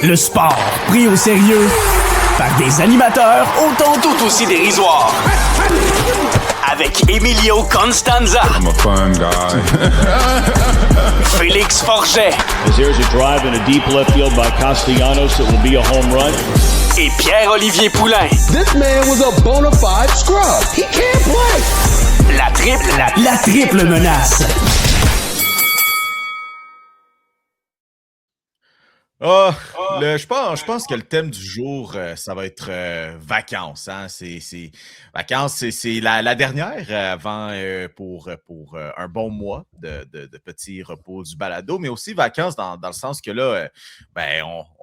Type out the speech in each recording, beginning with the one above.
Le sport pris au sérieux par des animateurs autant tout aussi dérisoires. Avec Emilio Constanza. I'm a fun guy. Félix Forget. As there's a drive in a deep left field by Castellanos, it will be a home run. Et Pierre-Olivier Poulain. This man was a bona fide scrub. He can't play. La triple menace. Je pense que le thème du jour, ça va être vacances. Hein? Vacances, c'est la dernière avant pour un bon mois de petits repos du balado, mais aussi vacances dans le sens que là,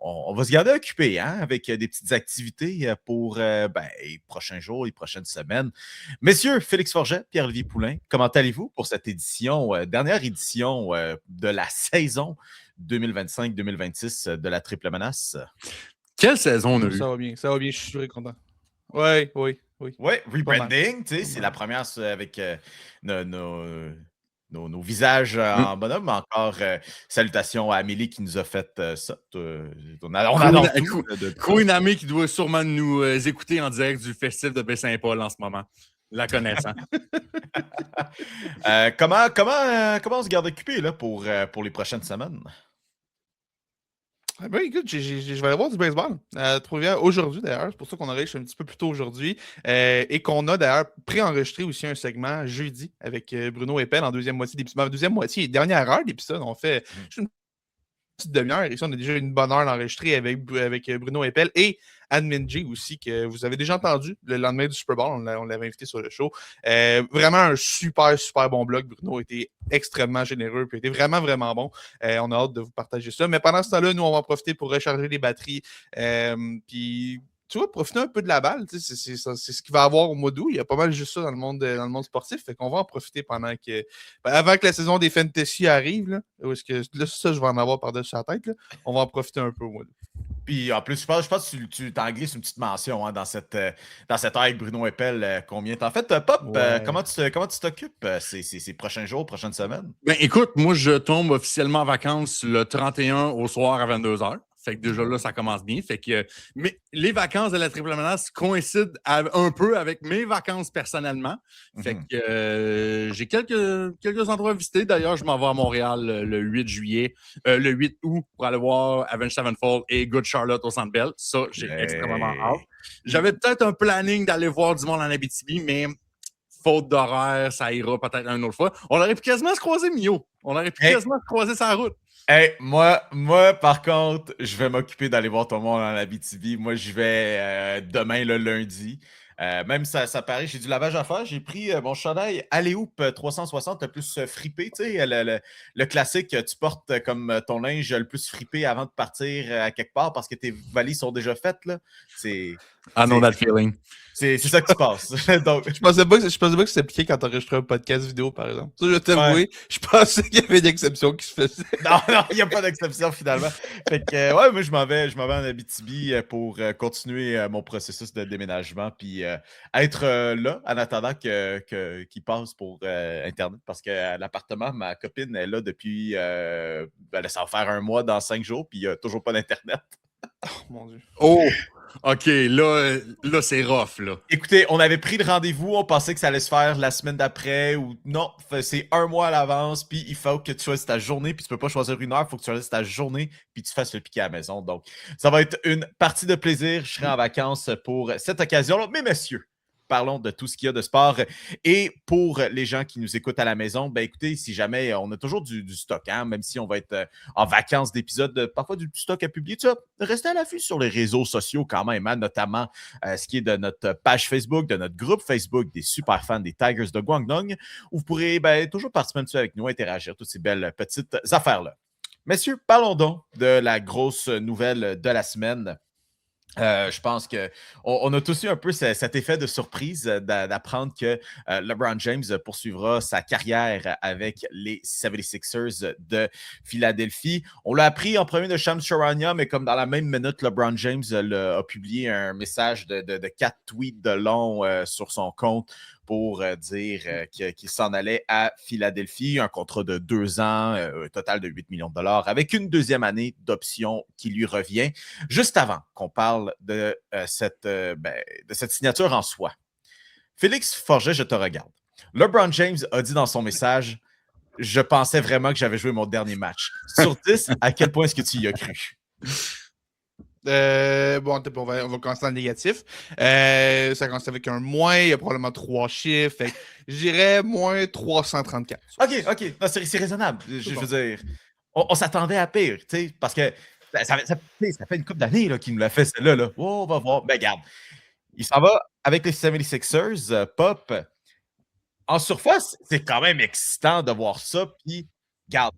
on va se garder occupé avec des petites activités pour les prochains jours, les prochaines semaines. Messieurs, Félix Forget, Pierre-Olivier Poulain, comment allez-vous pour cette dernière édition de la saison 2025-2026 de la triple menace? Quelle saison on a eu? Ça va bien, je suis très content. Oui. Oui, rebranding, tu sais, c'est la première avec nos visages en bonhomme. Encore salutations à Amélie qui nous a fait ça. On adore tout. Queen qui doit sûrement nous écouter en direct du festival de Baie-Saint-Paul en ce moment. La connaissant. Comment on se garde occupé là, pour les prochaines semaines? Ben écoute, je vais aller voir du baseball à Trois-Rivières aujourd'hui d'ailleurs. C'est pour ça qu'on enregistre un petit peu plus tôt aujourd'hui. Et qu'on a d'ailleurs préenregistré aussi un segment jeudi avec Bruno Eppel en deuxième moitié d'épisode. Deuxième moitié et dernière heure d'épisode. On fait une petite demi-heure. Ici, on a déjà une bonne heure d'enregistrer avec Bruno Eppel et Anne Minji aussi, que vous avez déjà entendu le lendemain du Super Bowl. On l'avait invité sur le show. Vraiment un super, super bon blog. Bruno a été extrêmement généreux et était vraiment, vraiment bon. On a hâte de vous partager ça. Mais pendant ce temps-là, nous, on va en profiter pour recharger les batteries. Puis, tu vois, profiter un peu de la balle. C'est ce qu'il va y avoir au mois d'août. Il y a pas mal juste ça dans le monde sportif. Fait qu'on va en profiter avant que la saison des fantasy arrive. Là, ça, je vais en avoir par-dessus la tête. Là, on va en profiter un peu au mois d'août. Puis en plus, je pense que tu t'en glisses une petite mention dans cette heure avec Bruno Eppel. Combien t'en fais? Pop, ouais. Comment tu t'occupes ces prochains jours, prochaines semaines? Ben écoute, moi je tombe officiellement en vacances le 31 au soir à 22h. Fait que déjà là, ça commence bien. Fait que, mais les vacances de la triple menace coïncident un peu avec mes vacances personnellement. Fait que j'ai quelques endroits à visiter. D'ailleurs, je m'en vais à Montréal le 8 août pour aller voir Avenged Sevenfold et Good Charlotte au Centre Bell. Ça, j'ai extrêmement hâte. J'avais peut-être un planning d'aller voir du monde en Abitibi, mais faute d'horaire, ça ira peut-être une autre fois. On aurait pu quasiment se croiser, Mio. On aurait pu quasiment se croiser sur la route. Hey, moi, par contre, je vais m'occuper d'aller voir ton monde en Abitibi. Moi, je vais demain, le lundi. Même ça paraît, j'ai du lavage à faire. J'ai pris mon chandail Aléoupe 360 le plus fripé. Tu sais, le classique, tu portes comme ton linge le plus fripé avant de partir à quelque part parce que tes valises sont déjà faites. Là. I know that feeling. C'est ça que tu passes. Donc, je pensais pas que c'était appliqué quand tu enregistrais un podcast vidéo, par exemple. Ça, je vais t'avouer, je pensais qu'il y avait une exception qui se faisait. Non, il n'y a pas d'exception finalement. Fait que, moi, je m'en vais en Abitibi pour continuer mon processus de déménagement puis être là en attendant qu'il passe pour Internet parce que l'appartement, ma copine est là depuis, ça va faire un mois dans 5 jours puis il n'y a toujours pas d'Internet. Oh mon Dieu. Oh! OK, là c'est rough, là. Écoutez, on avait pris le rendez-vous, on pensait que ça allait se faire la semaine d'après ou non, c'est un mois à l'avance, puis il faut que tu choisisses ta journée, puis tu peux pas choisir une heure, il faut que tu choisisses ta journée, puis tu fasses le piqué à la maison. Donc, ça va être une partie de plaisir. Je serai en vacances pour cette occasion-là. Mais messieurs, parlons de tout ce qu'il y a de sport. Et pour les gens qui nous écoutent à la maison, ben écoutez, si jamais on a toujours du stock, même si on va être en vacances d'épisodes, parfois du stock à publier, tu vois, restez à l'affût sur les réseaux sociaux quand même, notamment ce qui est de notre page Facebook, de notre groupe Facebook des super fans des Tigers de Guangdong, où vous pourrez toujours participer dessus avec nous, interagir, toutes ces belles petites affaires-là. Messieurs, parlons donc de la grosse nouvelle de la semaine. Je pense qu'on a tous eu un peu cet effet de surprise d'apprendre que LeBron James poursuivra sa carrière avec les 76ers de Philadelphie. On l'a appris en premier de Shams Charania, mais comme dans la même minute, LeBron James a publié un message de 4 tweets de long sur son compte pour dire qu'il s'en allait à Philadelphie. Un contrat de 2 ans, un total de 8 millions de dollars, avec une deuxième année d'option qui lui revient. Juste avant qu'on parle de cette signature en soi, Félix Forget, je te regarde. LeBron James a dit dans son message « Je pensais vraiment que j'avais joué mon dernier match. » Sur 10, à quel point est-ce que tu y as cru? On va commencer dans le négatif. Ça commence avec un moins, il y a probablement 3 chiffres. Fait que je dirais moins 334. OK. Non, c'est raisonnable. Je veux dire, on s'attendait à pire, tu sais, parce que ça fait une couple d'années qu'il nous l'a fait, celle-là. Là. Oh, on va voir. Mais regarde, il s'en va avec les 76ers, Pop. En surface, c'est quand même excitant de voir ça. Puis, regarde,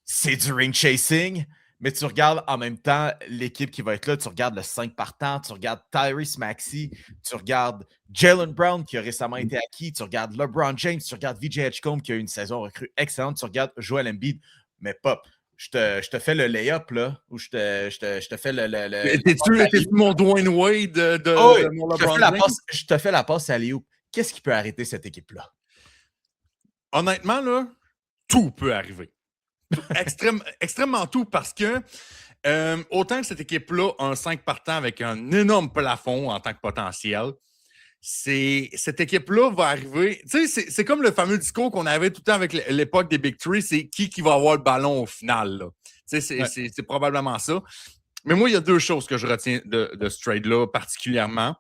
c'est du ring chasing, mais tu regardes en même temps l'équipe qui va être là. Tu regardes le 5 partant, tu regardes Tyrese Maxey, tu regardes Jaylen Brown qui a récemment été acquis, tu regardes LeBron James, tu regardes VJ Edgecombe qui a eu une saison recrue excellente, tu regardes Joel Embiid. Mais Pop, je te fais le lay-up, là, ou je te fais le T'es-tu mon Dwayne Wade de mon LeBron James? Je te fais la passe à Léo. Qu'est-ce qui peut arrêter cette équipe-là? Honnêtement, là, tout peut arriver. Extrêmement tout, parce que autant que cette équipe-là a un 5 partant avec un énorme plafond en tant que potentiel, cette équipe-là va arriver. Tu sais, c'est comme le fameux discours qu'on avait tout le temps avec l'époque des Big Three, c'est qui va avoir le ballon au final. Là. Tu sais, c'est probablement ça. Mais moi, il y a 2 choses que je retiens de ce trade-là particulièrement.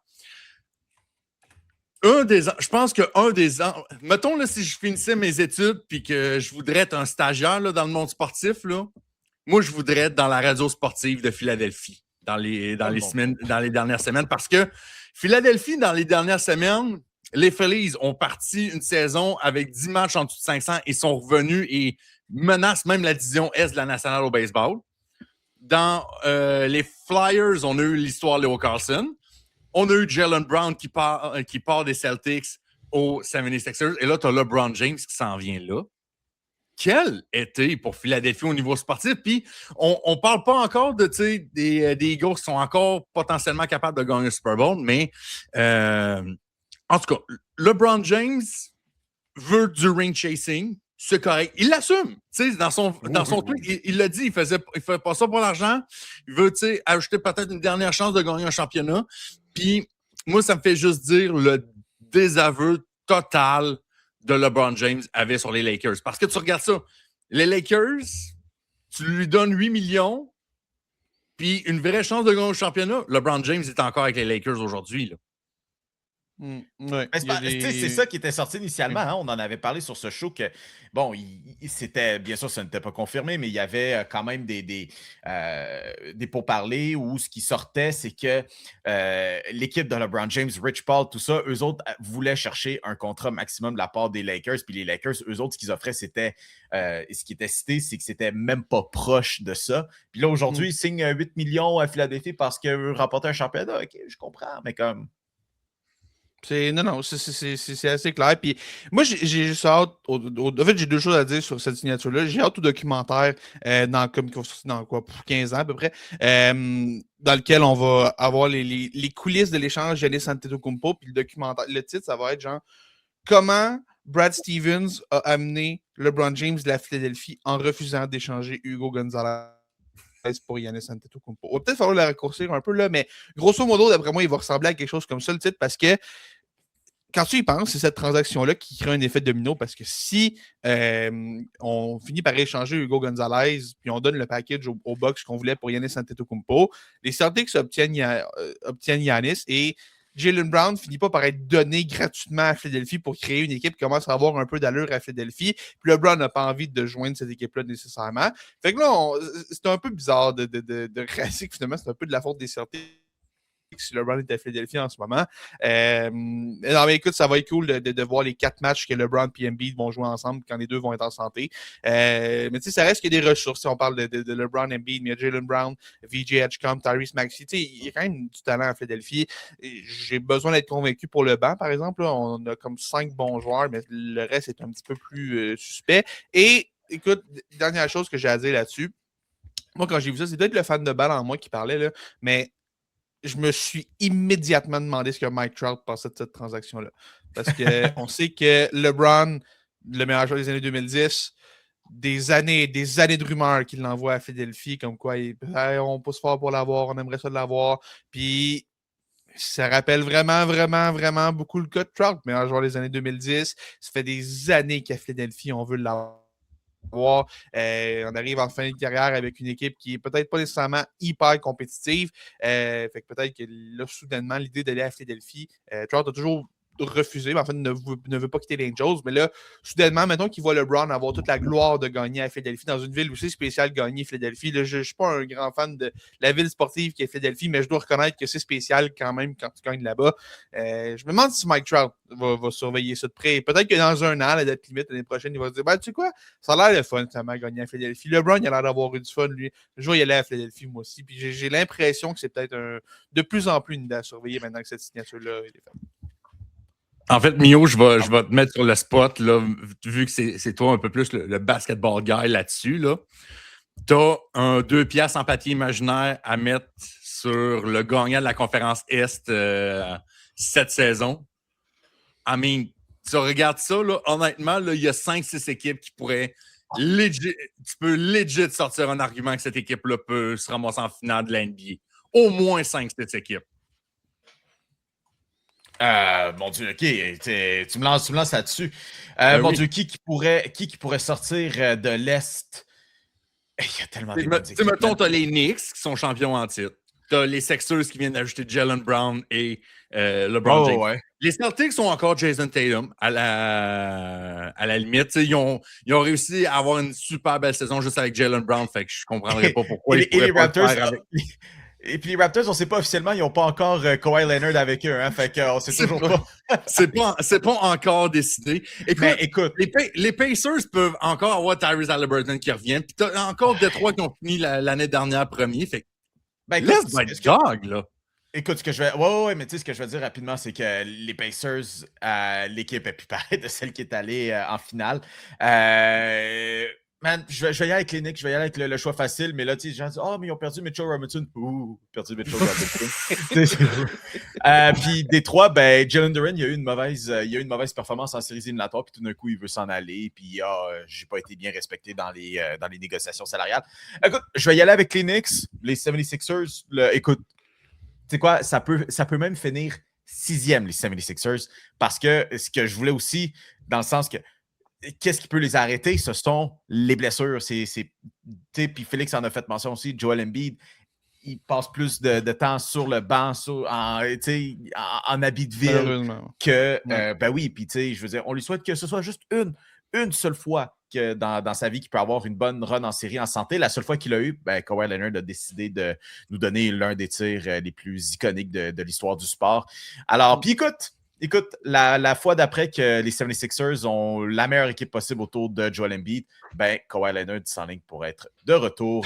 Je pense qu'un des ans. Mettons, là, si je finissais mes études puis que je voudrais être un stagiaire là, dans le monde sportif, là, moi, je voudrais être dans la radio sportive de Philadelphie dans les dernières semaines. Parce que Philadelphie, dans les dernières semaines, les Phillies ont parti une saison avec 10 matchs en dessous de 500 et sont revenus et menacent même la division Est de la Nationale au baseball. Dans les Flyers, on a eu l'histoire Leo Carlson. On a eu Jaylen Brown qui part des Celtics aux 76ers. Et là, tu as LeBron James qui s'en vient là. Quel été pour Philadelphie au niveau sportif. Puis, on ne parle pas encore des Eagles qui sont encore potentiellement capables de gagner le Super Bowl. Mais, en tout cas, LeBron James veut du ring chasing. C'est correct. Il l'assume. Dans son tweet, il l'a dit. Il fait pas ça pour l'argent. Il veut ajouter peut-être une dernière chance de gagner un championnat. Puis, moi, ça me fait juste dire le désaveu total de LeBron James avait sur les Lakers. Parce que tu regardes ça, les Lakers, tu lui donnes 8 millions, puis une vraie chance de gagner au championnat. LeBron James est encore avec les Lakers aujourd'hui. Là. Ouais, c'est ça qui était sorti initialement. Hein? On en avait parlé sur ce show que, bon, c'était, bien sûr, ça n'était pas confirmé, mais il y avait quand même des pourparlers où ce qui sortait, c'est que l'équipe de LeBron James, Rich Paul, tout ça, eux autres voulaient chercher un contrat maximum de la part des Lakers. Puis les Lakers, eux autres, ce qu'ils offraient, c'était, ce qui était cité, c'est que c'était même pas proche de ça. Puis là, aujourd'hui, ils signent 8 millions à Philadelphie parce qu'ils veulent remporter un championnat. OK, je comprends, mais comme... C'est assez clair. Puis moi, j'ai juste hâte. En fait, j'ai 2 choses à dire sur cette signature-là. J'ai hâte au documentaire qui va sortir dans quoi, pour 15 ans à peu près, dans lequel on va avoir les coulisses de l'échange Giannis Antetokounmpo. Puis le documentaire, le titre, ça va être genre comment Brad Stevens a amené LeBron James de la Philadelphie en refusant d'échanger Hugo Gonzalez pour Giannis Antetokounmpo. On va peut-être falloir la raccourcir un peu là, mais grosso modo, d'après moi, il va ressembler à quelque chose comme ça, le titre, parce que quand tu y penses, c'est cette transaction-là qui crée un effet domino, parce que si on finit par échanger Hugo Gonzalez, puis on donne le package au Bucks qu'on voulait pour Giannis Antetokounmpo, les Celtics obtiennent Giannis et Jaylen Brown finit pas par être donné gratuitement à Philadelphie pour créer une équipe qui commence à avoir un peu d'allure à Philadelphie. Puis LeBron n'a pas envie de joindre cette équipe-là nécessairement. Fait que là, c'est un peu bizarre de réaliser que finalement, c'est un peu de la faute des Celtics si LeBron est à Philadelphie en ce moment. Non, mais écoute, ça va être cool de voir les 4 matchs que LeBron et Embiid vont jouer ensemble quand les deux vont être en santé. Mais tu sais, ça reste qu'il y a des ressources. Si on parle de LeBron, Embiid, mais il y a Jaylen Brown, VJ Edgecombe, Tyrese Maxey. Tu sais, il y a quand même du talent à Philadelphie. J'ai besoin d'être convaincu pour le banc, par exemple. Là, on a comme 5 bons joueurs, mais le reste est un petit peu plus suspect. Et écoute, dernière chose que j'ai à dire là-dessus. Moi, quand j'ai vu ça, c'est peut-être le fan de balle en moi qui parlait, là, mais je me suis immédiatement demandé ce que Mike Trout pensait de cette transaction-là. Parce qu'on sait que LeBron, le meilleur joueur des années 2010, des années de rumeurs qu'il l'envoie à Philadelphie, comme quoi on pousse fort pour l'avoir, on aimerait ça de l'avoir. Puis ça rappelle vraiment beaucoup le cas de Trout, meilleur joueur des années 2010. Ça fait des années qu'à Philadelphie, on veut l'avoir. On arrive en fin de carrière avec une équipe qui est peut-être pas nécessairement hyper compétitive. Fait que peut-être que là, soudainement, l'idée d'aller à Philadelphie, Trout a toujours refusé, mais en fait, ne veut pas quitter les Angels. Mais là, soudainement, mettons qu'il voit LeBron avoir toute la gloire de gagner à Philadelphie, dans une ville aussi spéciale, gagner Philadelphie. Là, je ne suis pas un grand fan de la ville sportive qui est Philadelphie, mais je dois reconnaître que c'est spécial quand même quand tu gagnes là-bas. Je me demande si Mike Trout va surveiller ça de près. Peut-être que dans un an, la date limite, l'année prochaine, il va se dire tu sais quoi, ça a l'air de fun, ça m'a gagné à Philadelphie. LeBron, il a l'air d'avoir eu du fun, lui. Je vais y aller à Philadelphie, moi aussi. Puis j'ai l'impression que c'est peut-être de plus en plus une idée à surveiller maintenant que cette signature-là est faite. En fait, Mio, je vais te mettre sur le spot, là, vu que c'est toi un peu plus le basketball guy là-dessus. Là. Tu as un 2 piastres en papier imaginaire à mettre sur le gagnant de la conférence Est cette saison. I mean, tu regardes ça, là, honnêtement, il y a 5-6 équipes qui pourraient tu peux legit sortir un argument que cette équipe-là peut se ramasser en finale de la NBA. Au moins 5-6 équipes. Mon Dieu, OK, tu me lances là-dessus. Mon Dieu, qui pourrait sortir de l'Est? Il y a tellement de bonnes équipes. Mettons, t'as les Knicks qui sont champions en titre. T'as les Sixers qui viennent d'ajouter Jaylen Brown et LeBron James. Ouais. Les Celtics sont encore Jason Tatum à la limite. Ils ont réussi à avoir une super belle saison juste avec Jaylen Brown. Fait que je comprendrais pas pourquoi ils pourraient pas le faire avec... Et puis les Raptors, on ne sait pas officiellement, ils n'ont pas encore Kawhi Leonard avec eux. Hein, fait qu'on sait toujours pas. C'est pas encore décidé. Écoute, les Pacers peuvent encore avoir Tyrese Haliburton qui revient. Puis t'as encore Détroit qui ont fini l'année dernière premier. Fait que là. Écoute, ce que je vais. Ouais, mais tu sais, ce que je veux dire rapidement, c'est que les Pacers, l'équipe est plus pareille de celle qui est allée en finale. Man, je vais y aller avec les Knicks, je vais y aller avec le choix facile, mais là, tu sais, les gens disent mais ils ont perdu Mitchell Robinson. Perdu Mitchell Robinson. Puis Détroit, Jalen Duren, il y a eu une mauvaise performance en séries éliminatoires, puis tout d'un coup, il veut s'en aller, puis j'ai pas été bien respecté dans les négociations salariales. Écoute, je vais y aller avec les Knicks, les 76ers. Écoute, tu sais quoi, ça peut même finir 6e, les 76ers, parce que ce que je voulais aussi, dans le sens que qu'est-ce qui peut les arrêter? Ce sont les blessures. Puis Félix en a fait mention aussi. Joel Embiid, il passe plus de temps sur le banc, en habit de ville que... oui, puis je veux dire, on lui souhaite que ce soit juste une seule fois que dans sa vie qu'il peut avoir une bonne run en série en santé. La seule fois qu'il a eu, Kawhi Leonard a décidé de nous donner l'un des tirs les plus iconiques de l'histoire du sport. Alors, puis écoute, la fois d'après que les 76ers ont la meilleure équipe possible autour de Joel Embiid, Kawhi Leonard s'enligne pour être de retour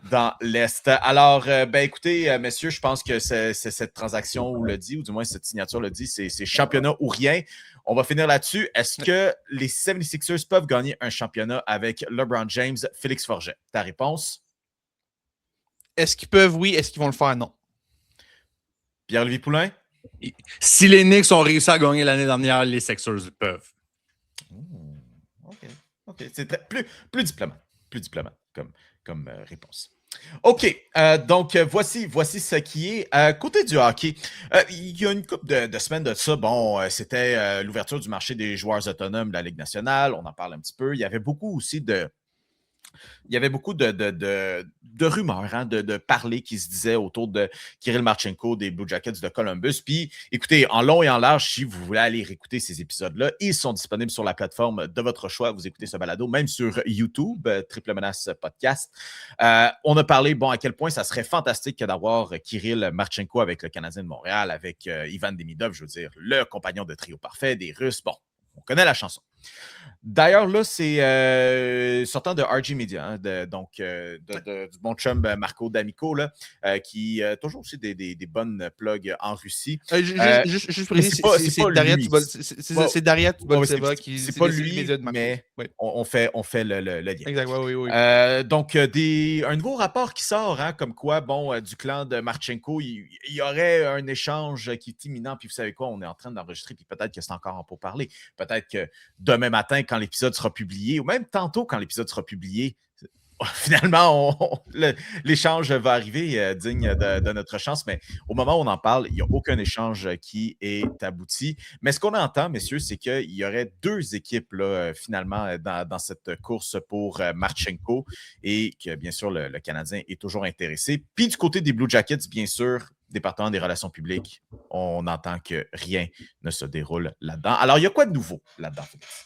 dans l'Est. Alors, écoutez, messieurs, je pense que c'est cette transaction le dit, ou du moins cette signature le dit, c'est championnat ou rien. On va finir là-dessus. Est-ce que les 76ers peuvent gagner un championnat avec LeBron James, Félix Forget? Ta réponse? Est-ce qu'ils peuvent? Oui. Est-ce qu'ils vont le faire? Non. Pierre-Olivier Poulain? Si les Knicks ont réussi à gagner l'année dernière, les Sixers peuvent. OK. C'est plus diplomate comme réponse. OK. Donc, voici ce qui est. Côté du hockey, il y a une couple de semaines de ça. Bon, c'était l'ouverture du marché des joueurs autonomes de la Ligue nationale. On en parle un petit peu. Il y avait beaucoup aussi de rumeurs, hein, de parler qui se disaient autour de Kirill Marchenko des Blue Jackets de Columbus. Puis, écoutez, en long et en large, si vous voulez aller réécouter ces épisodes-là, ils sont disponibles sur la plateforme de votre choix. Vous écoutez ce balado, même sur YouTube, Triple Menace Podcast. On a parlé, à quel point ça serait fantastique d'avoir Kirill Marchenko avec le Canadien de Montréal, avec Ivan Demidov, je veux dire, le compagnon de trio parfait des Russes. Bon, on connaît la chanson. D'ailleurs, là, c'est sortant de RG Media, hein, du bon chum Marco D'Amico, là, qui a toujours aussi des bonnes plugs en Russie. Juste pour dire, c'est Daria Tuboltseva qui c'est pas lui, média de Marco. mais Oui. on fait le lien. Exact, oui. Donc, un nouveau rapport qui sort, hein, comme quoi, du clan de Marchenko, il y aurait un échange qui est imminent, puis vous savez quoi, on est en train d'enregistrer, puis peut-être que c'est encore en pourparlers. Peut-être que demain matin, quand l'épisode sera publié, ou même tantôt quand l'épisode sera publié, finalement, l'échange va arriver digne de notre chance, mais au moment où on en parle, il n'y a aucun échange qui est abouti. Mais ce qu'on entend, messieurs, c'est qu'il y aurait 2 équipes là, finalement dans cette course pour Marchenko et que, bien sûr, le Canadien est toujours intéressé. Puis du côté des Blue Jackets, bien sûr, département des relations publiques, on entend que rien ne se déroule là-dedans. Alors, il y a quoi de nouveau là-dedans, Félix?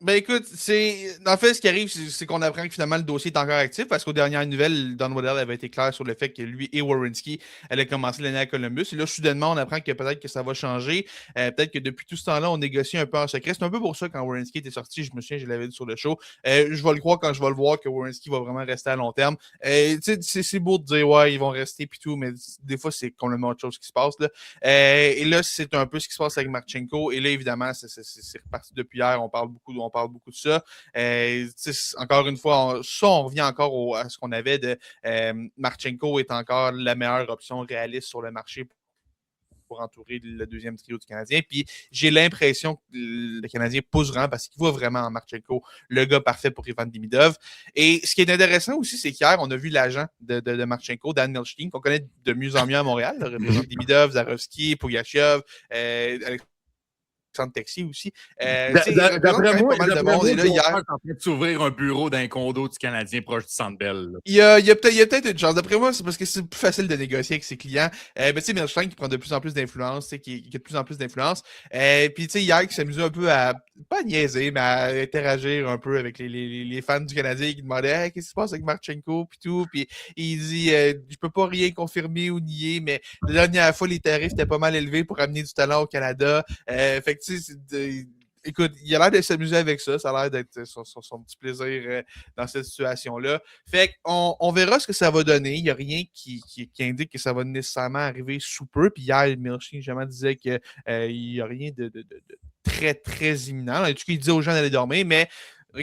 Ben écoute, en fait, ce qui arrive, c'est qu'on apprend que finalement le dossier est encore actif parce qu'aux dernières nouvelles, Don Waddell avait été clair sur le fait que lui et Werenski allaient commencer l'année à Columbus. Et là, soudainement, on apprend que peut-être que ça va changer. Peut-être que depuis tout ce temps-là, on négocie un peu en secret. C'est un peu pour ça quand Werenski était sorti, je me souviens, je l'avais dit sur le show. Je vais le croire quand je vais le voir que Werenski va vraiment rester à long terme. C'est beau de dire, ouais, ils vont rester puis tout, mais des fois, c'est complètement autre chose qui se passe. Là. Et là, c'est un peu ce qui se passe avec Marchenko. Et là, évidemment, c'est reparti depuis hier. On parle beaucoup de ça. Encore une fois, on revient encore à ce qu'on avait de Marchenko est encore la meilleure option réaliste sur le marché pour entourer le deuxième trio du Canadien. Puis j'ai l'impression que le Canadien pousse vraiment parce qu'il voit vraiment en Marchenko le gars parfait pour Ivan Demidov. Et ce qui est intéressant aussi, c'est qu'hier, on a vu l'agent de Marchenko, Dan Milstein, qu'on connaît de mieux en mieux à Montréal, le représentant Demidov, Zarovski, Pogachev, Alexandre Texier aussi. D'après moi, il est en train de s'ouvrir un bureau d'un condo du Canadien proche du Centre Bell. Là. Il y a peut-être une chance. D'après moi, c'est parce que c'est plus facile de négocier avec ses clients. Mais tu sais, Milstein qui prend de plus en plus d'influence, qui a de plus en plus d'influence. Puis tu sais, hier, qui s'amusait un peu à, pas niaiser, mais à interagir un peu avec les fans du Canadien qui demandaient hey, qu'est-ce qui se passe avec Marchenko puis tout. Puis il dit je peux pas rien confirmer ou nier, mais la dernière fois, les tarifs étaient pas mal élevés pour amener du talent au Canada. Fait que tu sais, écoute, il a l'air de s'amuser avec ça. Ça a l'air d'être son petit plaisir dans cette situation-là. Fait qu'on verra ce que ça va donner. Il n'y a rien qui indique que ça va nécessairement arriver sous peu. Puis hier, Milstein jamais disait qu'il n'y a rien de très, très imminent. En tout cas, il disait aux gens d'aller dormir, mais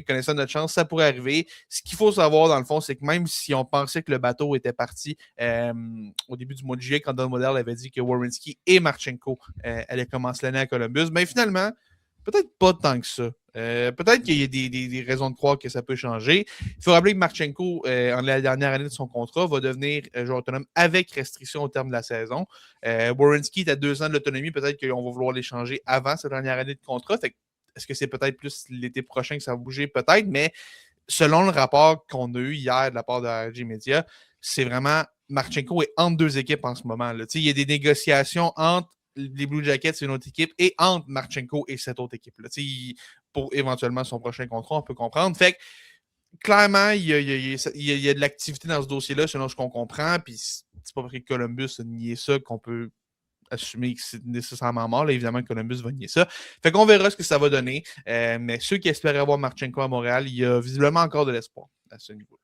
connaissant notre chance, ça pourrait arriver. Ce qu'il faut savoir, dans le fond, c'est que même si on pensait que le bateau était parti au début du mois de juillet, quand Don Waddell avait dit que Werenski et Marchenko allaient commencer l'année à Columbus, mais finalement, peut-être pas tant que ça. Peut-être qu'il y a des raisons de croire que ça peut changer. Il faut rappeler que Marchenko, en la dernière année de son contrat, va devenir joueur autonome avec restriction au terme de la saison. Werenski est à 2 ans de l'autonomie. Peut-être qu'on va vouloir l'échanger avant sa dernière année de contrat. Fait que, est-ce que c'est peut-être plus l'été prochain que ça va bouger? Peut-être, mais selon le rapport qu'on a eu hier de la part de RG Media, c'est vraiment Marchenko est entre 2 équipes en ce moment. Là. Il y a des négociations entre les Blue Jackets, c'est une autre équipe, et entre Marchenko et cette autre équipe-là. Pour éventuellement son prochain contrat, on peut comprendre. Fait que, clairement, il y a de l'activité dans ce dossier-là, selon ce qu'on comprend, puis c'est pas parce que Columbus a nié ça qu'on peut assumer que c'est nécessairement mort. Là, évidemment, Columbus va nier ça. Fait qu'on verra ce que ça va donner. Mais ceux qui espéraient avoir Marchenko à Montréal, il y a visiblement encore de l'espoir à ce niveau.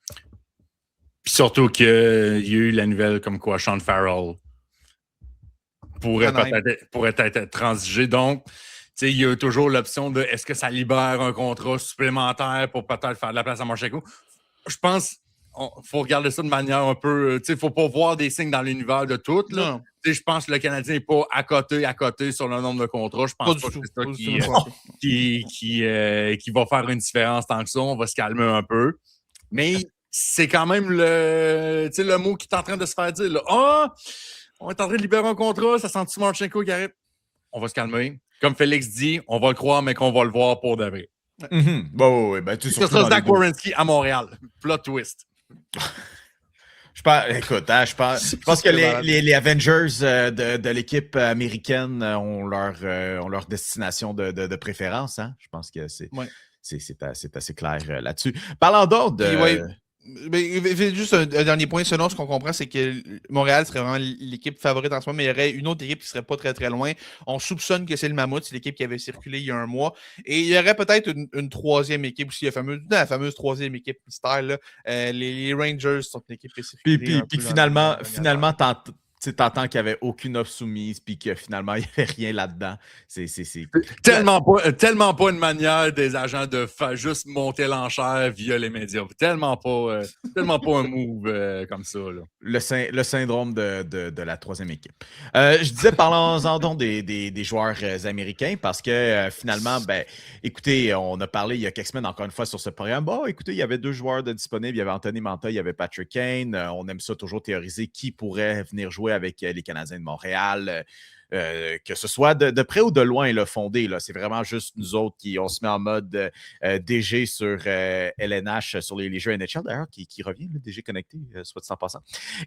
Puis surtout qu'il y a eu la nouvelle comme quoi Sean Farrell pourrait être transigé. Donc, il y a toujours l'option de est-ce que ça libère un contrat supplémentaire pour peut-être faire de la place à Marchenko? Je pense qu'il faut regarder ça de manière un peu... Il ne faut pas voir des signes dans l'univers de tout. Là. Je pense que le Canadien n'est pas à côté sur le nombre de contrats. Je pense pas que c'est ça qui va faire une différence tant que ça. On va se calmer un peu. Mais c'est quand même le mot qui est en train de se faire dire. Là. On est en train de libérer un contrat. Ça sent-tu Marchenko qui arrive? On va se calmer. Comme Félix dit, on va le croire, mais qu'on va le voir pour de vrai. Mm-hmm. Ce sera Zach Werenski à Montréal. Plot twist. Je pense que les Avengers de l'équipe américaine ont leur destination de préférence. Hein? Je pense que c'est assez clair là-dessus. Parlant d'ordre... Juste un dernier point, selon ce qu'on comprend, c'est que Montréal serait vraiment l'équipe favorite en ce moment, mais il y aurait une autre équipe qui serait pas très très loin. On soupçonne que c'est le Mammouth, c'est l'équipe qui avait circulé il y a un mois. Et il y aurait peut-être une troisième équipe aussi, la fameuse troisième équipe mystère. Là. Les Rangers sont une équipe qui a circulé. Puis finalement, t'entends qu'il n'y avait aucune offre soumise, puis que finalement, il n'y avait rien là-dedans. C'est... Tellement pas une manière des agents de faire juste monter l'enchère via les médias. Tellement pas un move comme ça. Là. Le syndrome de la troisième équipe. Je disais, parlons-en donc des joueurs américains, parce que finalement, écoutez, on a parlé il y a quelques semaines, encore une fois, sur ce programme. Bon, écoutez, il y avait 2 joueurs de disponibles. Il y avait Anthony Mantha, il y avait Patrick Kane. On aime ça toujours théoriser qui pourrait venir jouer avec les Canadiens de Montréal. Que ce soit de près ou de loin là, fondé. Là. C'est vraiment juste nous autres on se met en mode DG sur LNH, sur les jeux NHL d'ailleurs, qui revient, le DG connecté, soit de 100%.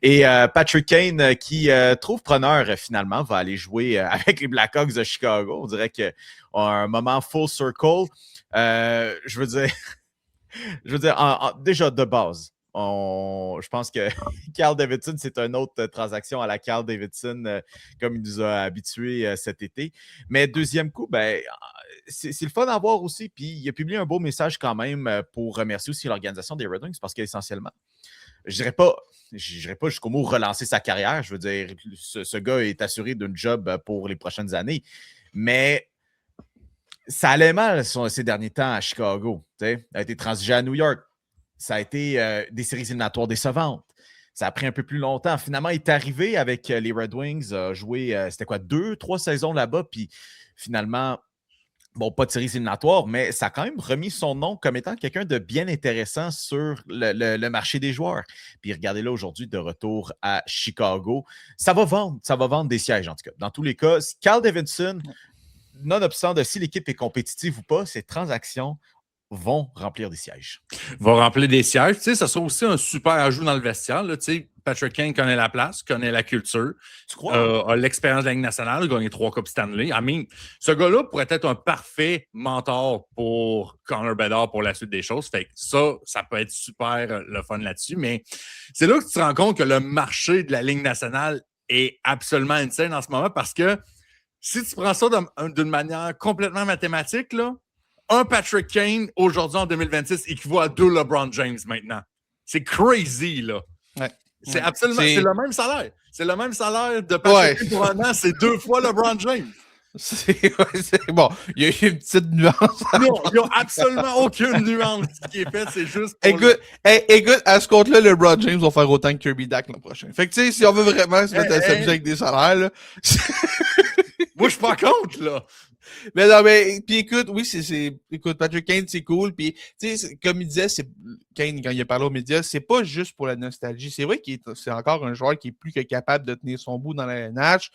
Et Patrick Kane, qui trouve preneur finalement, va aller jouer avec les Blackhawks de Chicago. On dirait qu'on a un moment full circle. Je veux dire, déjà de base, je pense que Carl Davidson, c'est une autre transaction à la Carl Davidson, comme il nous a habitués cet été. Mais deuxième coup, c'est le fun à voir aussi. Puis il a publié un beau message quand même pour remercier aussi l'organisation des Red Wings, parce qu'essentiellement, je dirais pas jusqu'au mot relancer sa carrière. Je veux dire, ce gars est assuré d'une job pour les prochaines années. Mais ça allait mal ces derniers temps à Chicago. Il a été transigé à New York. Ça a été des séries éliminatoires décevantes. Ça a pris un peu plus longtemps. Finalement, il est arrivé avec les Red Wings, a joué, c'était quoi, 2-3 saisons là-bas, puis finalement, bon, pas de séries éliminatoires, mais ça a quand même remis son nom comme étant quelqu'un de bien intéressant sur le marché des joueurs. Puis regardez là aujourd'hui, de retour à Chicago. Ça va vendre des sièges en tout cas. Dans tous les cas, Carl Davidson, nonobstant de si l'équipe est compétitive ou pas, ces transactions vont remplir des sièges. Va remplir des sièges. Tu sais, ça sera aussi un super ajout dans le vestiaire. Là. Tu sais, Patrick Kane connaît la place, connaît la culture. Tu crois? A l'expérience de la Ligue nationale, a gagné 3 Coupes Stanley. Ce gars-là pourrait être un parfait mentor pour Connor Bedard pour la suite des choses. Fait que ça peut être super le fun là-dessus. Mais c'est là que tu te rends compte que le marché de la Ligue nationale est absolument insane en ce moment, parce que si tu prends ça d'une manière complètement mathématique, là, un Patrick Kane, aujourd'hui en 2026, équivaut à 2 LeBron James maintenant. C'est crazy, là. Ouais. C'est absolument... C'est le même salaire. C'est le même salaire de Patrick Kane pour un an. C'est 2 fois LeBron James. C'est bon. Il y a une petite nuance. Non, il n'y a absolument aucune nuance qui est faite. C'est juste pour... Écoute, à ce compte-là, LeBron James va faire autant que Kirby Dack l'an prochain. Fait que, tu sais, si on veut vraiment se mettre à s'amuser avec des salaires, là... Moi, je suis pas contre, là. Mais non, mais, puis écoute, oui, écoute, Patrick Kane, c'est cool, puis, tu sais, comme il disait, Kane, quand il a parlé aux médias, c'est pas juste pour la nostalgie. C'est vrai c'est encore un joueur qui est plus que capable de tenir son bout dans la NH,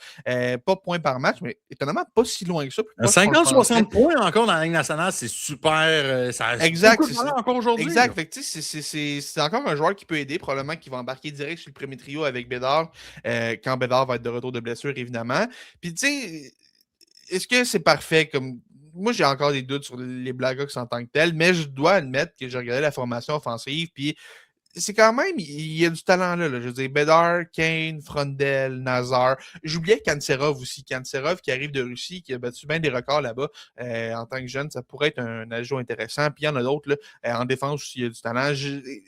pas point par match, mais étonnamment pas si loin que ça. 50-60 points encore dans la Ligue nationale, c'est super, ça exact, beaucoup de valeur encore aujourd'hui. Exact, là. fait que, tu sais, c'est encore un joueur qui peut aider, probablement qui va embarquer direct sur le premier trio avec Bédard, quand Bédard va être de retour de blessure, évidemment. Puis, tu sais, est-ce que c'est parfait? Moi, j'ai encore des doutes sur les Blackhawks en tant que tels, mais je dois admettre que j'ai regardé la formation offensive, puis c'est quand même, il y a du talent là. Je veux dire, Bedard, Kane, Frondel, Nazar. J'oubliais Kantserov aussi. Kantserov qui arrive de Russie, qui a battu bien des records là-bas en tant que jeune. Ça pourrait être un ajout intéressant. Puis il y en a d'autres là, en défense aussi, il y a du talent.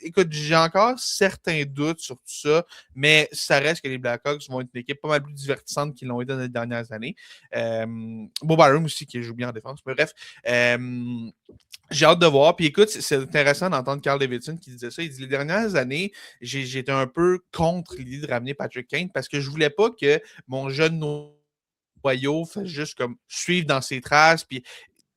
Écoute, j'ai encore certains doutes sur tout ça, mais ça reste que les Blackhawks vont être une équipe pas mal plus divertissante qu'ils l'ont été dans les dernières années. Bob Byram aussi qui joue bien en défense. Mais bref, j'ai hâte de voir. Puis écoute, c'est intéressant d'entendre Carl Davidson qui disait ça. Il dit les dernières années, j'étais un peu contre l'idée de ramener Patrick Kane parce que je voulais pas que mon jeune noyau fasse juste comme suivre dans ses traces puis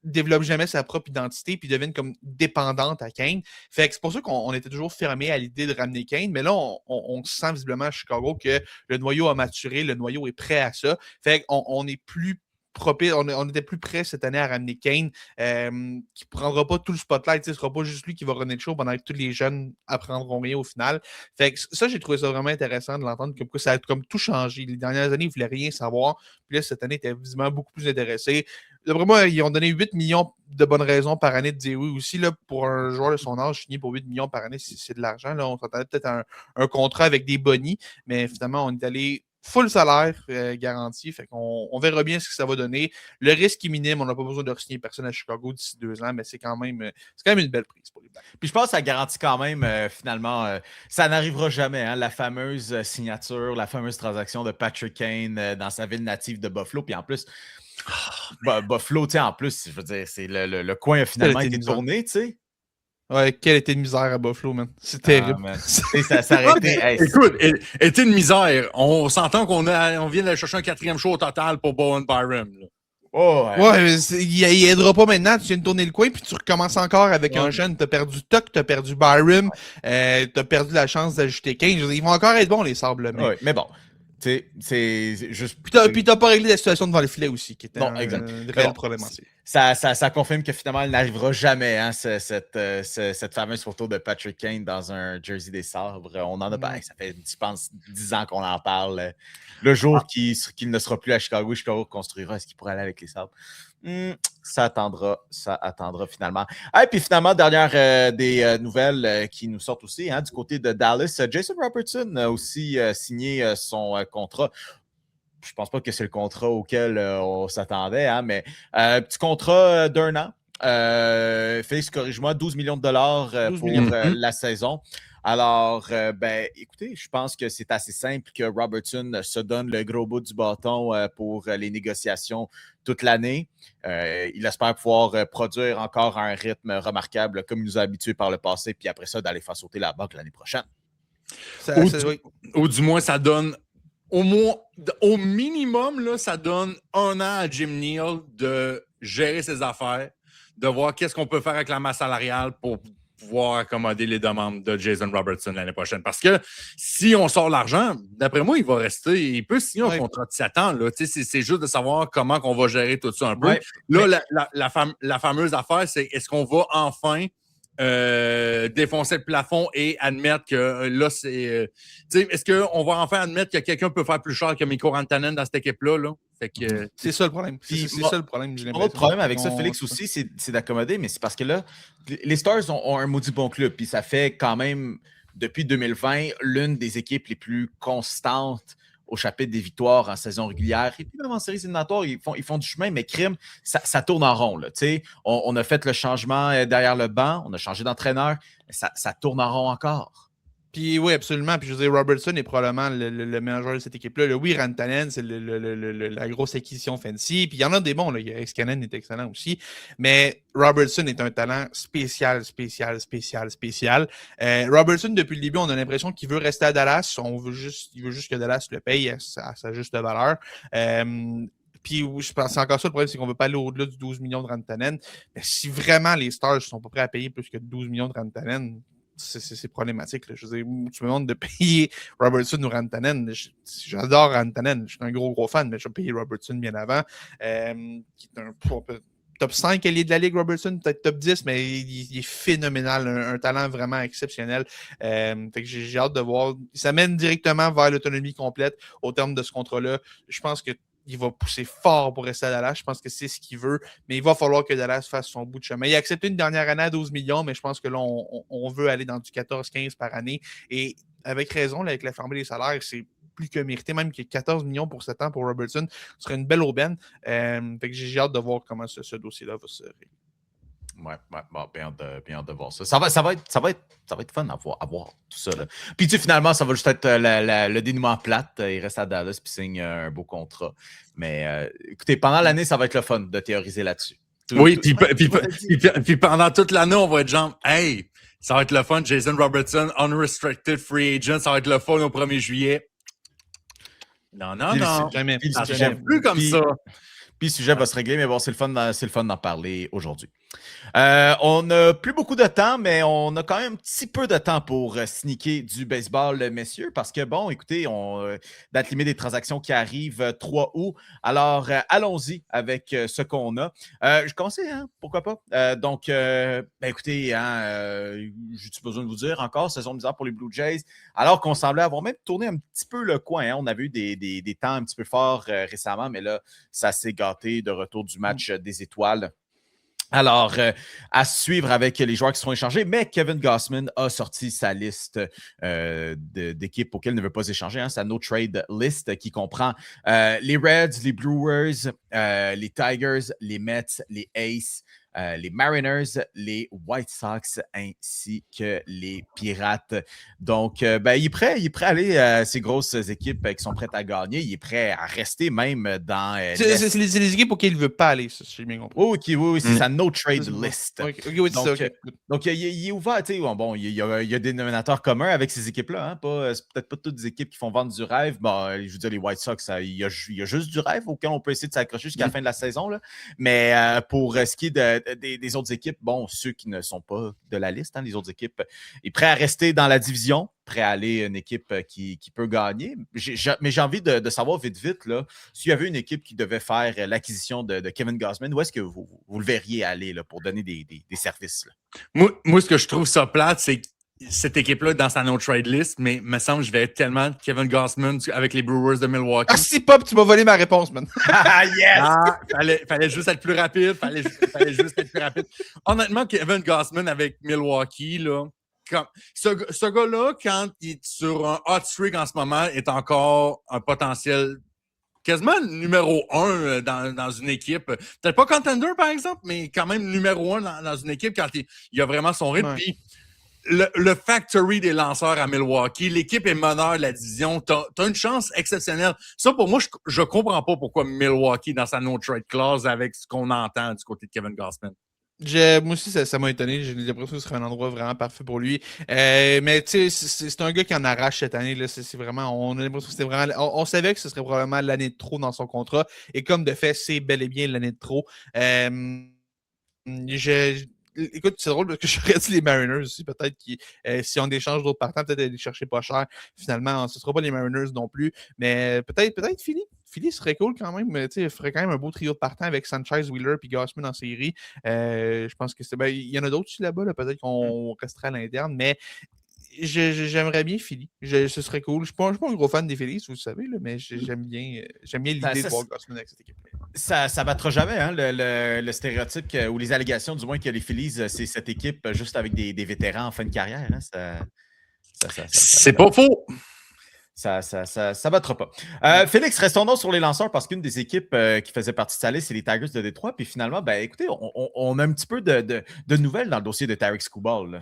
développe jamais sa propre identité puis devienne comme dépendante à Kane. Fait que c'est pour ça qu'on était toujours fermé à l'idée de ramener Kane, mais là, on sent visiblement à Chicago que le noyau a maturé, le noyau est prêt à ça. Fait qu'on est plus propice, on était plus prêt cette année à ramener Kane, qui ne prendra pas tout le spotlight. Ce ne sera pas juste lui qui va runner le show pendant que tous les jeunes apprendront rien au final. Fait que ça, j'ai trouvé ça vraiment intéressant de l'entendre, comme quoi ça a comme tout changé. Les dernières années, ils ne voulaient rien savoir. Puis là, cette année, ils étaient visiblement beaucoup plus intéressés. D'après moi, ils ont donné 8 millions de bonnes raisons par année de dire oui aussi. Là, pour un joueur de son âge, signer pour 8 millions par année, c'est de l'argent. Là, on s'entendait peut-être à un contrat avec des bonnies, mais finalement, on est allé full salaire garanti. Fait qu'on verra bien ce que ça va donner. Le risque est minime. On n'a pas besoin de re-signer personne à Chicago d'ici 2 ans, mais c'est quand même une belle prise pour les Blacks. Puis je pense que ça garantit quand même, finalement, ça n'arrivera jamais, hein, la fameuse signature, la fameuse transaction de Patrick Kane dans sa ville native de Buffalo. Puis en plus, Buffalo, tu sais, en plus, je veux dire, c'est le coin a finalement été tourné, tu sais. Ouais, quel été de misère à Buffalo, man. C'est terrible. Ça s'arrêtait. Écoute, été de misère. On s'entend qu'on vient d'aller chercher un 4e show au total pour Bowen Byram. Là. Oh, ouais, il aidera pas maintenant. Tu viens de tourner le coin, puis tu recommences encore avec un jeune. Tu as perdu Tuck, tu as perdu Byram, tu as perdu la chance d'ajouter 15. Ils vont encore être bons, les Sables. Mais bon. C'est juste. Puis t'as pas réglé la situation devant le filet aussi, qui était une réelle problématique. Ça confirme que finalement, il n'arrivera jamais, hein, cette fameuse photo de Patrick Kane dans un jersey des Sabres. On en a ça fait, je pense, 10 ans qu'on en parle. Le jour qu'il ne sera plus à Chicago, Chicago construira. Est-ce qu'il pourrait aller avec les Sabres? Ça attendra finalement. Et puis finalement, dernière des nouvelles qui nous sortent aussi, hein, du côté de Dallas, Jason Robertson a aussi signé son contrat. Je pense pas que c'est le contrat auquel on s'attendait, hein, mais petit contrat d'1 an. Félix, corrige-moi, 12 millions de dollars pour la saison. Alors, écoutez, je pense que c'est assez simple que Robertson se donne le gros bout du bâton pour les négociations toute l'année. Il espère pouvoir produire encore à un rythme remarquable comme il nous a habitués par le passé, puis après ça, d'aller faire sauter la banque l'année prochaine. Ou du moins, ça donne au minimum, là, ça donne 1 an à Jim Neal de gérer ses affaires, de voir qu'est-ce qu'on peut faire avec la masse salariale pour pouvoir accommoder les demandes de Jason Robertson l'année prochaine. Parce que si on sort l'argent, d'après moi, il va rester. Il peut signer un contrat de 7 ans. Là. C'est juste de savoir comment on va gérer tout ça un peu. Là, la fameuse affaire, c'est est-ce qu'on va enfin défoncer le plafond et admettre que là, c'est... est-ce qu'on va enfin admettre que quelqu'un peut faire plus cher que Mikko Rantanen dans cette équipe-là? Là? Fait que, c'est ça le problème. C'est ça le problème. L'autre problème avec ça, Félix, aussi, c'est d'accommoder, mais c'est parce que là, les Stars ont un maudit bon club, puis ça fait quand même, depuis 2020, l'une des équipes les plus constantes au chapitre des victoires en saison régulière. Et puis même en séries éliminatoires, ils font du chemin, mais crime, ça tourne en rond. Là, on a fait le changement derrière le banc, on a changé d'entraîneur, ça tourne en rond encore. Puis oui, absolument. Puis je veux dire, Robertson est probablement le meilleur joueur de cette équipe-là. Oui, Rantanen, c'est la grosse acquisition fancy. Puis il y en a des bons. Escanen est excellent aussi. Mais Robertson est un talent spécial. Robertson, depuis le début, on a l'impression qu'il veut rester à Dallas. Il veut juste que Dallas le paye à sa juste valeur. Puis je pense c'est encore ça le problème, c'est qu'on ne veut pas aller au-delà du 12 millions de Rantanen. Mais si vraiment les Stars ne sont pas prêts à payer plus que 12 millions de Rantanen, c'est problématique. Là. Je veux dire, tu me demandes de payer Robertson ou Rantanen. J'adore Rantanen. Je suis un gros fan, mais je vais payer Robertson bien avant. Qui est un top 5 allié de la Ligue, Robertson, peut-être top 10, mais il est phénoménal. Un talent vraiment exceptionnel. Fait que j'ai hâte de voir. Ça mène directement vers l'autonomie complète au terme de ce contrat-là. Je pense que il va pousser fort pour rester à Dallas. Je pense que c'est ce qu'il veut. Mais il va falloir que Dallas fasse son bout de chemin. Il a accepté une dernière année à 12 millions, mais je pense que là, on veut aller dans du 14-15 par année. Et avec raison, là, avec la formule des salaires, c'est plus que mérité. Même qu'il y ait 14 millions pour 7 ans pour Robertson, ce serait une belle aubaine. Fait que j'ai hâte de voir comment ce dossier-là va se régler. Ouais, bon, bien hâte de voir ça. Ça va être fun à voir tout ça. Là. Puis finalement, ça va juste être le dénouement plate. Il reste à Dallas puis signe un beau contrat. Mais écoutez, pendant l'année, ça va être le fun de théoriser là-dessus. Puis pendant toute l'année, on va être genre, hey, ça va être le fun. Jason Robertson, unrestricted free agent, ça va être le fun au 1er juillet. Non. Jamais. Ça ne plus comme ça. Puis le sujet va se régler, mais bon, c'est le fun d'en parler aujourd'hui. On n'a plus beaucoup de temps, mais on a quand même un petit peu de temps pour sneaker du baseball, messieurs, parce que, bon, écoutez, date limite des transactions qui arrivent 3 août. Alors, allons-y avec ce qu'on a. Je commence, hein, pourquoi pas? Donc, écoutez, j'ai-tu besoin de vous dire encore, saison bizarre pour les Blue Jays, alors qu'on semblait avoir même tourné un petit peu le coin. Hein. On avait eu des temps un petit peu forts récemment, mais là, ça s'est gâté de retour du match des étoiles. Alors, à suivre avec les joueurs qui seront échangés, mais Kevin Gausman a sorti sa liste d'équipes auxquelles il ne veut pas échanger, hein, sa no-trade list qui comprend les Reds, les Brewers, les Tigers, les Mets, les Aces, les Mariners, les White Sox ainsi que les Pirates. Donc, il est prêt à aller à ces grosses équipes qui sont prêtes à gagner. Il est prêt à rester même dans... c'est les équipes auxquelles il ne veut pas aller, ça, si j'ai bien compris. Oui, c'est sa no-trade list. Oui, c'est ça. Donc, il est ouvert. Bon, il y a des dénominateurs communs avec ces équipes-là. Hein, c'est peut-être pas toutes des équipes qui font vendre du rêve. Bon, je veux dire, les White Sox, il y a juste du rêve auquel on peut essayer de s'accrocher jusqu'à la fin de la saison. Là. Mais pour ce qui est des autres équipes, bon, ceux qui ne sont pas de la liste, hein, les autres équipes, il est prêt à rester dans la division, prêt à aller une équipe qui peut gagner. Mais j'ai envie de savoir vite, là, s'il y avait une équipe qui devait faire l'acquisition de Kevin Gausman, où est-ce que vous le verriez aller là, pour donner des services? Là? Moi, ce que je trouve ça plate, c'est cette équipe-là dans sa no-trade list, mais il me semble que je vais être tellement Kevin Gausman avec les Brewers de Milwaukee. Ah, si, Pop, tu m'as volé ma réponse, man. Yes! Fallait juste être plus rapide. Fallait juste être plus rapide. Honnêtement, Kevin Gausman avec Milwaukee, là, ce gars-là, quand il est sur un hot streak en ce moment, est encore un potentiel quasiment numéro 1 dans une équipe. Peut-être pas contender, par exemple, mais quand même numéro 1 dans une équipe quand il a vraiment son rythme. Puis le factory des lanceurs à Milwaukee, l'équipe est meneur de la division. T'as une chance exceptionnelle. Ça, pour moi, je comprends pas pourquoi Milwaukee, dans sa no-trade clause, avec ce qu'on entend du côté de Kevin Gausman. Moi aussi, ça m'a étonné. J'ai l'impression que ce serait un endroit vraiment parfait pour lui. Mais tu sais, c'est un gars qui en arrache cette année. Là. C'est vraiment, on a l'impression que c'était vraiment. On savait que ce serait probablement l'année de trop dans son contrat. Et comme de fait, c'est bel et bien l'année de trop. Écoute, c'est drôle parce que j'aurais dit les Mariners aussi. Peut-être que si on échange d'autres partants, peut-être aller chercher pas cher. Finalement, ce ne sera pas les Mariners non plus. Mais peut-être Philly. Philly serait cool quand même. Il ferait quand même un beau trio de partants avec Sanchez, Wheeler et Gausman en série. Je pense que c'est. Il y en a d'autres aussi là-bas. Là, peut-être qu'on resterait à l'interne. Mais j'aimerais bien Philly. Ce serait cool. Je ne suis pas un gros fan des Phillies, vous le savez, là, mais j'aime bien l'idée de voir Gausman avec cette équipe. Ça battra jamais hein, le stéréotype ou les allégations, du moins, que les Phillies, c'est cette équipe juste avec des vétérans en fin de carrière. Hein, c'est pas faux. Ça battra pas. Félix, restons donc sur les lanceurs parce qu'une des équipes qui faisait partie de sa liste, c'est les Tigers de Détroit. Puis finalement, écoutez, on a un petit peu de nouvelles dans le dossier de Tarik Skubal.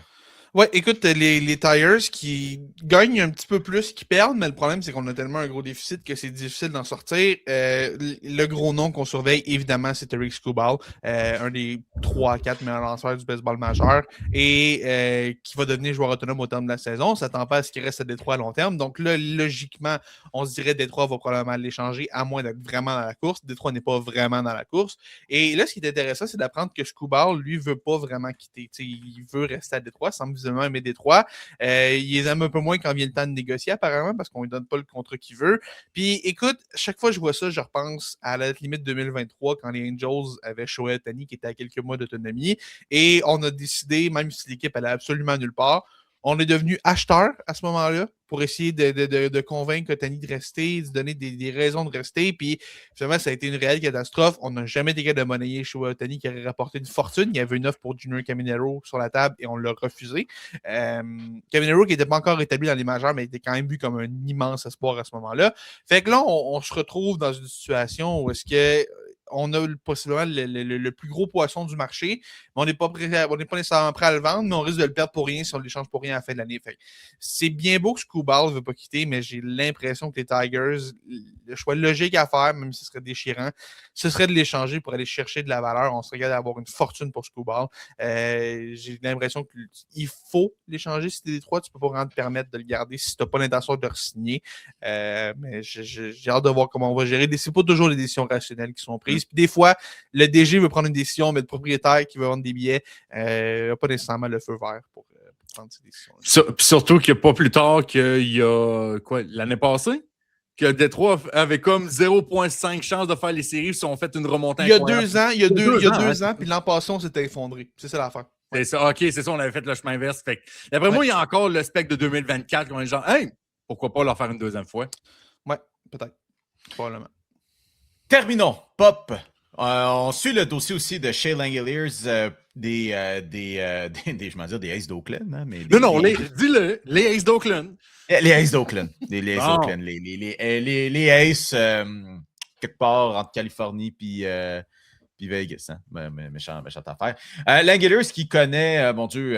Ouais, écoute, les Tigers qui gagnent un petit peu plus qu'ils perdent, mais le problème, c'est qu'on a tellement un gros déficit que c'est difficile d'en sortir. Le gros nom qu'on surveille, évidemment, c'est Tarik Skubal, un des 3-4 meilleurs lanceurs du baseball majeur et qui va devenir joueur autonome au terme de la saison. On ne s'attend pas à ce qu'il reste à Détroit à long terme. Donc là, logiquement, on se dirait que Détroit va probablement l'échanger à moins d'être vraiment dans la course. Détroit n'est pas vraiment dans la course. Et là, ce qui est intéressant, c'est d'apprendre que Skubal, lui, ne veut pas vraiment quitter. T'sais, il veut rester à Détroit, semble visiblement aimer Détroit. Il les aime un peu moins quand vient le temps de négocier, apparemment, parce qu'on ne lui donne pas le contrat qu'il veut. Puis, écoute, chaque fois que je vois ça, je repense à la limite 2023, quand les Angels avaient Shohei Ohtani, qui était à quelques mois d'autonomie. Et on a décidé, même si l'équipe allait absolument nulle part, on est devenu acheteur à ce moment-là pour essayer de convaincre Ohtani de rester, de donner des raisons de rester. Puis finalement, ça a été une réelle catastrophe. On n'a jamais été capable de monnayer Shohei Ohtani qui aurait rapporté une fortune. Il y avait une offre pour Junior Caminero sur la table et on l'a refusé. Caminero qui n'était pas encore établi dans les majeurs, mais était quand même vu comme un immense espoir à ce moment-là. Fait que là, on se retrouve dans une situation où est-ce que on a possiblement le plus gros poisson du marché, mais on n'est pas nécessairement prêt à le vendre, mais on risque de le perdre pour rien si on ne l'échange pour rien à la fin de l'année. Fait, c'est bien beau que Skubal ne veut pas quitter, mais j'ai l'impression que les Tigers, le choix logique à faire, même si ce serait déchirant, ce serait de l'échanger pour aller chercher de la valeur. On serait capable d'avoir une fortune pour Skubal. J'ai l'impression qu'il faut l'échanger si tu es Détroit. Tu ne peux pas vraiment te permettre de le garder si tu n'as pas l'intention de le signer. Mais j'ai hâte de voir comment on va gérer. C'est pas toujours les décisions rationnelles qui sont prises. franchise. Puis des fois, le DG veut prendre une décision, mais le propriétaire qui veut vendre des billets n'a pas nécessairement le feu vert pour prendre ces décisions. Puis surtout qu'il n'y a pas plus tard qu'il y a l'année passée, que Détroit avait comme 0,5 chance de faire les séries si on fait une remontée. Il y a 2 ans, il y a 2 ans, puis l'an passé, on s'était effondré. C'est ça l'affaire. C'est ça, ok, c'est ça, on avait fait le chemin inverse. Fait d'après moi, il y a encore le spec de 2024 qu'on est genre, hey, pourquoi pas leur faire une deuxième fois? Ouais, peut-être. Probablement. Terminons. Pop. On suit le dossier aussi de Shea Langeliers, des Aces d'Oakland. Hein, mais dis-le, les Aces d'Oakland. Les Aces d'Oakland. Les Aces d'Oakland. Les Aces, quelque part entre Californie puis Vegas. Hein? Méchante affaire. Langeliers qui connaît, mon Dieu,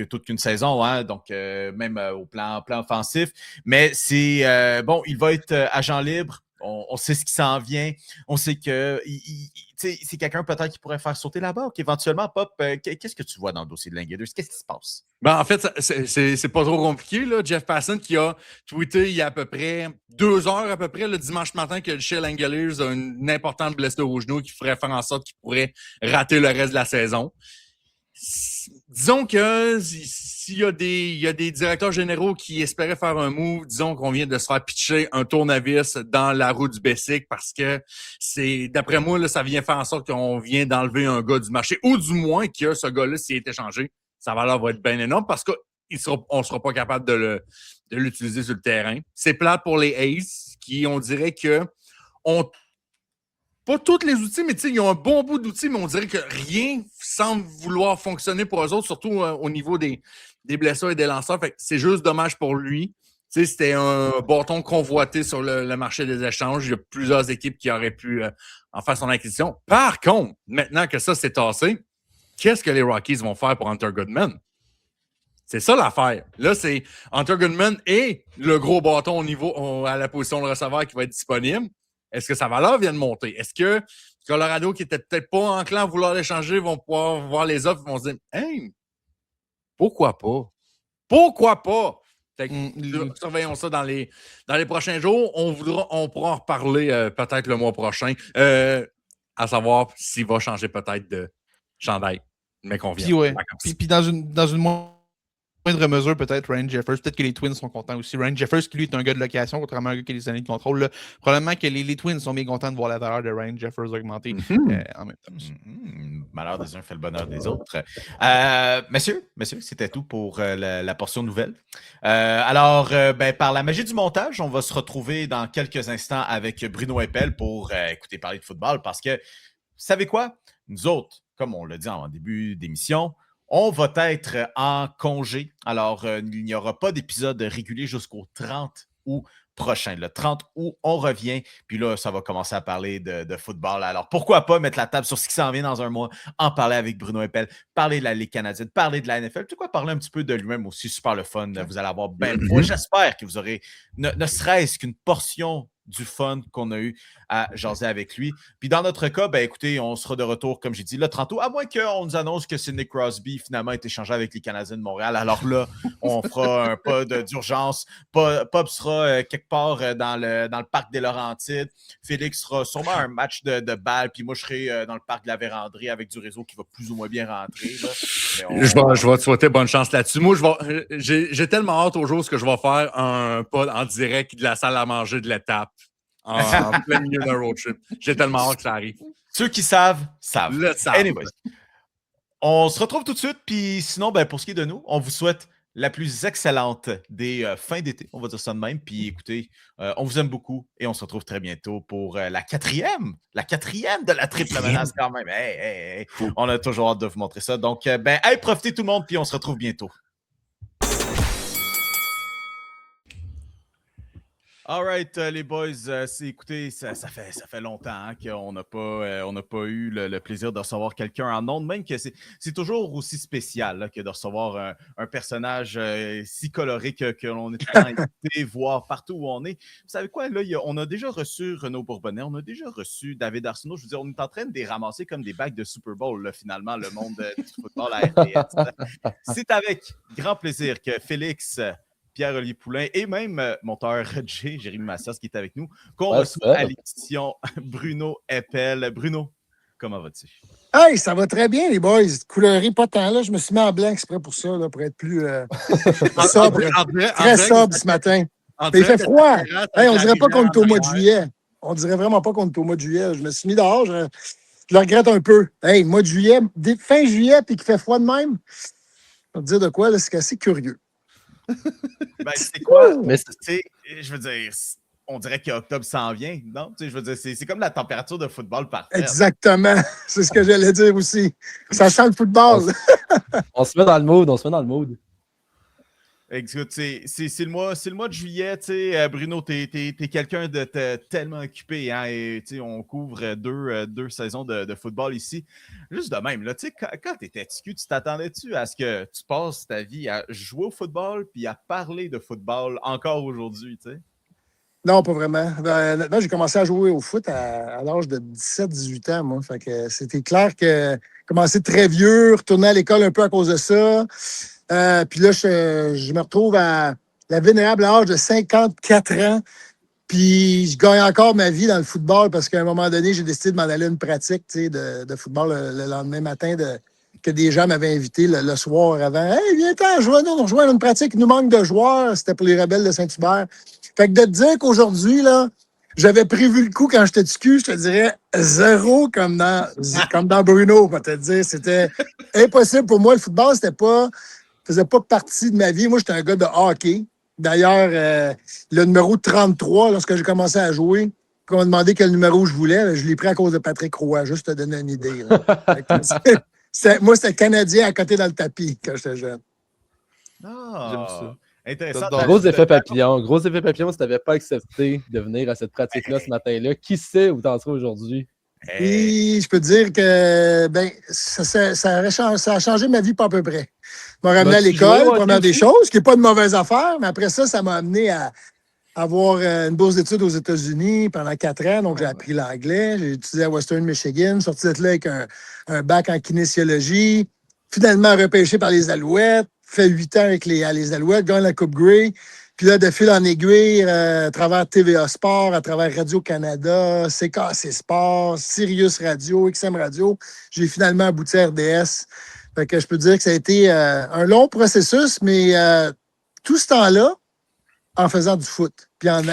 toute qu'une saison, hein, donc même au plan offensif. Mais c'est bon, il va être agent libre. On sait ce qui s'en vient. On sait que c'est quelqu'un peut-être qui pourrait faire sauter la barre. Éventuellement, Pop, qu'est-ce que tu vois dans le dossier de Langeliers? Qu'est-ce qui se passe? Ben, en fait, c'est pas trop compliqué. Là. Jeff Passan qui a tweeté il y a à peu près 2 heures à peu près le dimanche matin que Shea Langeliers a une importante blessure au genou qui ferait faire en sorte qu'il pourrait rater le reste de la saison. Disons que s'il y a des directeurs généraux qui espéraient faire un move, disons qu'on vient de se faire pitcher un tournevis dans la roue du Bessic parce que c'est, d'après moi, là, ça vient faire en sorte qu'on vient d'enlever un gars du marché ou du moins que ce gars-là, s'il est échangé, sa valeur va être bien énorme parce qu'on ne sera pas capable de l'utiliser sur le terrain. C'est plate pour les Aces qui, on dirait que pas tous les outils, mais ils ont un bon bout d'outils, mais on dirait que rien semble vouloir fonctionner pour eux autres, surtout au niveau des blessures et des lanceurs. Fait que c'est juste dommage pour lui. C'était un bâton convoité sur le marché des échanges. Il y a plusieurs équipes qui auraient pu en faire son acquisition. Par contre, maintenant que ça s'est tassé, qu'est-ce que les Rockies vont faire pour Hunter Goodman? C'est ça l'affaire. Là, c'est Hunter Goodman et le gros bâton à la position de receveur qui va être disponible. Est-ce que sa valeur vient de monter? Est-ce que Colorado, qui était peut-être pas enclin à vouloir l'échanger, vont pouvoir voir les offres et vont se dire « Hey, pourquoi pas? Pourquoi pas? » Surveillons ça dans les prochains jours. On pourra en reparler peut-être le mois prochain, à savoir s'il va changer peut-être de chandail. Mais qu'on vient. Puis dans une moindre mesure, peut-être Ryan Jeffers. Peut-être que les Twins sont contents aussi. Ryan Jeffers, qui lui est un gars de location, contrairement à un gars qui a des années de contrôle. Là, probablement que les Twins sont bien contents de voir la valeur de Ryan Jeffers augmenter en même temps. Malheur des uns fait le bonheur des autres. Messieurs, c'était tout pour la portion nouvelle. Alors, par la magie du montage, on va se retrouver dans quelques instants avec Bruno Eppel pour écouter parler de football parce que, vous savez quoi? Nous autres, comme on l'a dit en début d'émission, on va être en congé. Alors, il n'y aura pas d'épisode régulier jusqu'au 30 août prochain. Le 30 août, on revient. Puis là, ça va commencer à parler de football. Alors, pourquoi pas mettre la table sur ce qui s'en vient dans un mois, en parler avec Bruno Eppel, parler de la Ligue canadienne, parler de la NFL, tout quoi, parler un petit peu de lui-même aussi. Super le fun. Vous allez avoir moi, j'espère que vous aurez ne serait-ce qu'une portion du fun qu'on a eu à jaser avec lui. Puis dans notre cas, écoutez, on sera de retour, comme j'ai dit, le 30 août, à moins qu'on nous annonce que Sidney Crosby finalement est échangé avec les Canadiens de Montréal. Alors là, on fera un pas d'urgence. Pop sera quelque part dans le parc des Laurentides. Félix sera sûrement un match de balle. Puis moi, je serai dans le parc de la Vérandrie avec du réseau qui va plus ou moins bien rentrer. Là. Je vais te souhaiter bonne chance là-dessus. Moi, j'ai tellement hâte au jour que je vais faire un pod en direct de la salle à manger de l'étape. En plein milieu d'un road trip. J'ai tellement hâte que ça arrive. Ceux qui savent. Le savent. Anyways, on se retrouve tout de suite. Puis sinon, pour ce qui est de nous, on vous souhaite la plus excellente des fins d'été. On va dire ça de même. Puis écoutez, on vous aime beaucoup et on se retrouve très bientôt pour la quatrième de la triple menace quand même. Hey. On a toujours hâte de vous montrer ça. Donc, profitez tout le monde puis on se retrouve bientôt. All right, les boys, écoutez, ça fait longtemps qu'on n'a pas eu le plaisir de recevoir quelqu'un en ondes, même que c'est toujours aussi spécial là, que de recevoir un personnage si coloré que l'on est invité voir partout où on est. Vous savez quoi, là, on a déjà reçu Renaud Bourbonnais, on a déjà reçu David Arsenault. Je veux dire, on est en train de les ramasser comme des bagues de Super Bowl, là, finalement, le monde du football à RDS. C'est avec grand plaisir que Félix Pierre-Olivier Poulain et même monteur J, Jérémy Massias qui est avec nous, qu'on Ouais, reçoit à l'édition Bruno Eppel. Bruno, comment vas-tu? Hey, ça va très bien, les boys. Couleurie, pas tant là. Je me suis mis en blanc exprès pour ça, là, pour être plus sobre. Très sobre ce matin. Mais il fait froid. Hey, on dirait pas qu'on est au mois de juillet. On dirait vraiment pas qu'on est au mois de juillet. Je me suis mis dehors. Je le regrette un peu. Hey, mois de juillet, fin juillet, puis qu'il fait froid de même. Je vais te dire de quoi, là, c'est assez curieux. Ben, c'est quoi? Mais je veux dire, on dirait qu'octobre s'en vient, non? Je veux dire, c'est comme la température de football parfaite. Exactement. C'est ce que j'allais dire aussi. Ça sent le football. On se met dans le mood. Écoute, c'est le mois de juillet, tu sais, Bruno, t'es quelqu'un de tellement occupé, hein, et on couvre deux saisons de football ici. Juste de même, là, tu sais, quand t'étais TQ, tu t'attendais-tu à ce que tu passes ta vie à jouer au football puis à parler de football encore aujourd'hui, tu sais? Non, pas vraiment. Honnêtement, j'ai commencé à jouer au foot à l'âge de 17-18 ans, moi. Fait que c'était clair que j'ai commencé très vieux, retourner à l'école un peu à cause de ça. Puis là, je me retrouve à la vénérable âge de 54 ans. Puis je gagne encore ma vie dans le football parce qu'à un moment donné, j'ai décidé de m'en aller à une pratique de football le lendemain matin que des gens m'avaient invité le soir avant. « Hey, viens-t'en, on rejoint une pratique, il nous manque de joueurs. » C'était pour les Rebelles de Saint-Hubert. Fait que de te dire qu'aujourd'hui, là, j'avais prévu le coup quand j'étais TQ, je te dirais zéro comme dans Bruno. Pour te dire, c'était impossible pour moi. Le football, faisait pas partie de ma vie. Moi, j'étais un gars de hockey. D'ailleurs, le numéro 33, lorsque j'ai commencé à jouer, quand on m'a demandé quel numéro je voulais, je l'ai pris à cause de Patrick Roy, juste pour te donner une idée. Moi, c'était Canadien à côté dans le tapis quand j'étais jeune. Ah, j'aime ça. Intéressant. Gros effet papillon, si tu n'avais pas accepté de venir à cette pratique-là ce matin-là, qui sait où tu en seras aujourd'hui? Et je peux te dire que ça a changé ma vie pas à peu près. Ça m'a ramené à l'école, première des choses, qui n'est pas une mauvaise affaire, mais après ça m'a amené à avoir une bourse d'études aux États-Unis pendant 4 ans. Donc, j'ai appris l'anglais. J'ai étudié à Western Michigan, sorti de là avec un bac en kinésiologie. Finalement, repêché par les Alouettes. Fait 8 ans avec les Alouettes, gagne la Coupe Grey. Puis là, de fil en aiguille, à travers TVA Sport, à travers Radio-Canada, CKC Sport, Sirius Radio, XM Radio, j'ai finalement abouti à RDS. Fait que je peux dire que ça a été un long processus, mais tout ce temps-là, en faisant du foot, puis en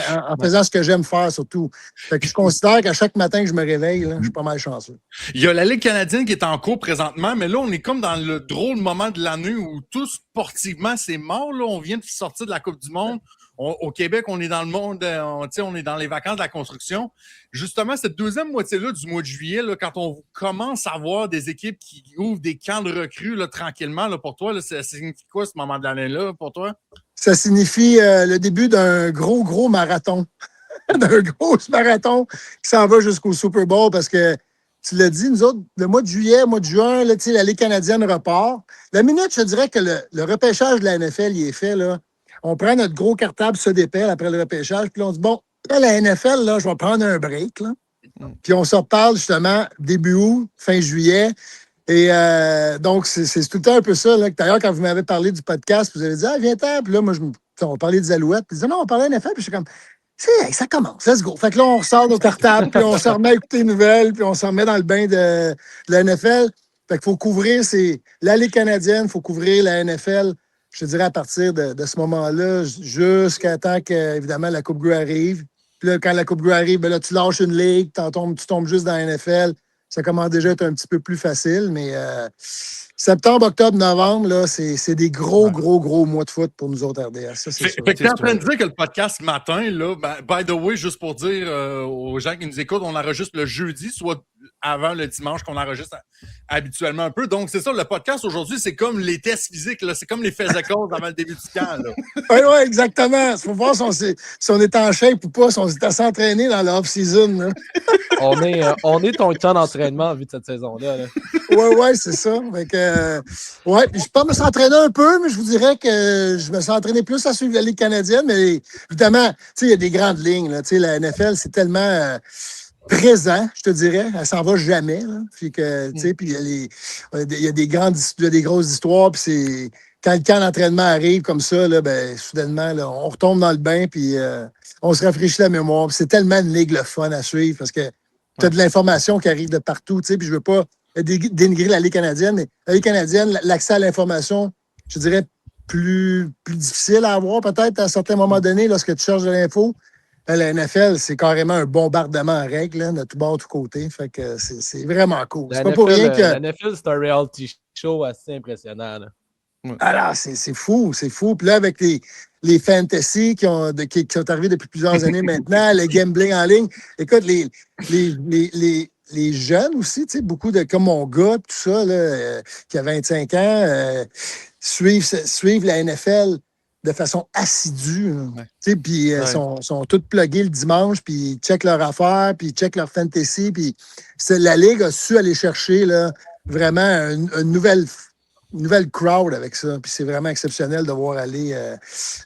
faisant ce que j'aime faire surtout. Fait que je considère qu'à chaque matin que je me réveille, là, je suis pas mal chanceux. Il y a la Ligue canadienne qui est en cours présentement, mais là, on est comme dans le drôle moment de l'année où tout sportivement, c'est mort. Là. On vient de sortir de la Coupe du Monde. Au Québec, on est dans le monde, on est dans les vacances de la construction. Justement, cette deuxième moitié-là du mois de juillet, là, quand on commence à voir des équipes qui ouvrent des camps de recrues là, tranquillement, là, pour toi, là, ça signifie quoi ce moment de l'année-là pour toi? Ça signifie le début d'un gros marathon. D'un gros marathon qui s'en va jusqu'au Super Bowl parce que, tu l'as dit, nous autres, le mois de juillet, mois de juin, là, la Ligue canadienne repart. La minute, je dirais que le repêchage de la NFL, il est fait, là. On prend notre gros cartable Sodépel après le repêchage, puis on dit, bon, là, la NFL, là, je vais prendre un break, là. Puis on se reparle justement début août, fin juillet. Et donc, c'est tout le temps un peu ça. Là. D'ailleurs, quand vous m'avez parlé du podcast, vous avez dit, ah, viens-t'en. Puis là, moi, on parlait des Alouettes. Puis ils disaient, non, on parlait de NFL. Puis je suis comme, ça commence, let's go. Fait que là, on ressort nos cartables, puis on se remet à écouter les nouvelles, puis on se remet dans le bain de la NFL. Fait qu'il faut couvrir, la Ligue canadienne, il faut couvrir la NFL. Je te dirais à partir de ce moment-là, jusqu'à temps que, évidemment, la Coupe Grey arrive. Puis là, quand la Coupe Grey arrive, ben là, tu lâches une ligue, tu tombes juste dans la NFL. Ça commence déjà à être un petit peu plus facile, mais septembre, octobre, novembre, là, c'est des gros mois de foot pour nous autres RDS. Ça, c'est sûr. Fait que t'es en train de dire que le podcast matin, là, by the way, juste pour dire aux gens qui nous écoutent, on enregistre le jeudi, soit avant le dimanche qu'on enregistre habituellement un peu. Donc, c'est ça, le podcast aujourd'hui, c'est comme les tests physiques, là, c'est comme les faits et causes avant le début du camp. Oui, exactement. Il faut voir si on est en shape ou pas, si on s'est assez entraîné dans l'off-season. On est ton camp d'entraînement en vue de cette saison-là. Là. Oui, c'est ça. Fait que, puis je peux me s'entraîner un peu, mais je vous dirais que je me suis entraîné plus à suivre la Ligue canadienne. Mais évidemment, il y a des grandes lignes. Là, la NFL, c'est tellement présent, je te dirais. Elle s'en va jamais. Là. Puis il y a des grosses histoires. Puis quand le camp d'entraînement arrive comme ça, là, ben, soudainement, là, on retombe dans le bain, puis on se rafraîchit la mémoire. Puis c'est tellement une ligue le fun à suivre parce que tu as de l'information qui arrive de partout, tu sais, puis je veux pas dénigrer la Ligue canadienne, mais la Ligue canadienne, l'accès à l'information, je dirais, plus difficile à avoir peut-être à certains moments donnés lorsque tu cherches de l'info. La NFL, c'est carrément un bombardement en règle, là, de tout bord, de tous côtés. Fait que c'est vraiment cool. C'est pas pour rien que. La NFL, c'est un reality show assez impressionnant. Là. Alors, c'est fou, c'est fou. Puis là, avec les fantasy qui sont arrivés depuis plusieurs années maintenant, le gambling en ligne, écoute, les jeunes aussi, tu sais, beaucoup de, comme mon gars, tout ça, là, qui a 25 ans, suivent la NFL de façon assidue. Ouais. Puis sont tous plugués le dimanche, puis ils checkent leur affaire, puis ils checkent leur fantasy. Puis la Ligue a su aller chercher là, vraiment une nouvelle crowd avec ça. Puis c'est vraiment exceptionnel de voir aller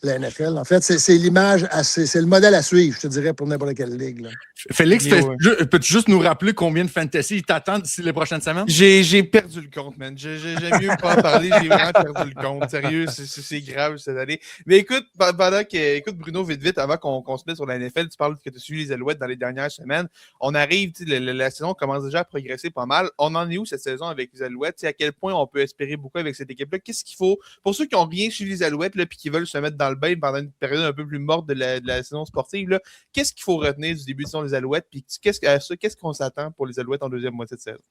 la NFL. En fait, c'est l'image, c'est le modèle à suivre, je te dirais, pour n'importe quelle ligue. Là. Félix, peux-tu juste nous rappeler combien de fantasy t'attendent d'ici les prochaines semaines? J'ai perdu le compte, man. J'aime mieux pas en parler. J'ai vraiment perdu le compte. Sérieux, c'est grave cette année. Mais écoute, écoute Bruno, vite, avant qu'on se mette sur la NFL, tu parles que tu as suivi les Alouettes dans les dernières semaines. On arrive, la saison commence déjà à progresser pas mal. On en est où cette saison avec les Alouettes? À quel point on peut espérer beaucoup avec cette équipe-là? Qu'est-ce qu'il faut? Pour ceux qui n'ont rien suivi les Alouettes et qui veulent se mettre dans le bain pendant une période un peu plus morte de la saison sportive, là, qu'est-ce qu'il faut retenir du début de saison des Alouettes? Puis qu'est-ce qu'on s'attend pour les Alouettes en deuxième moitié de saison?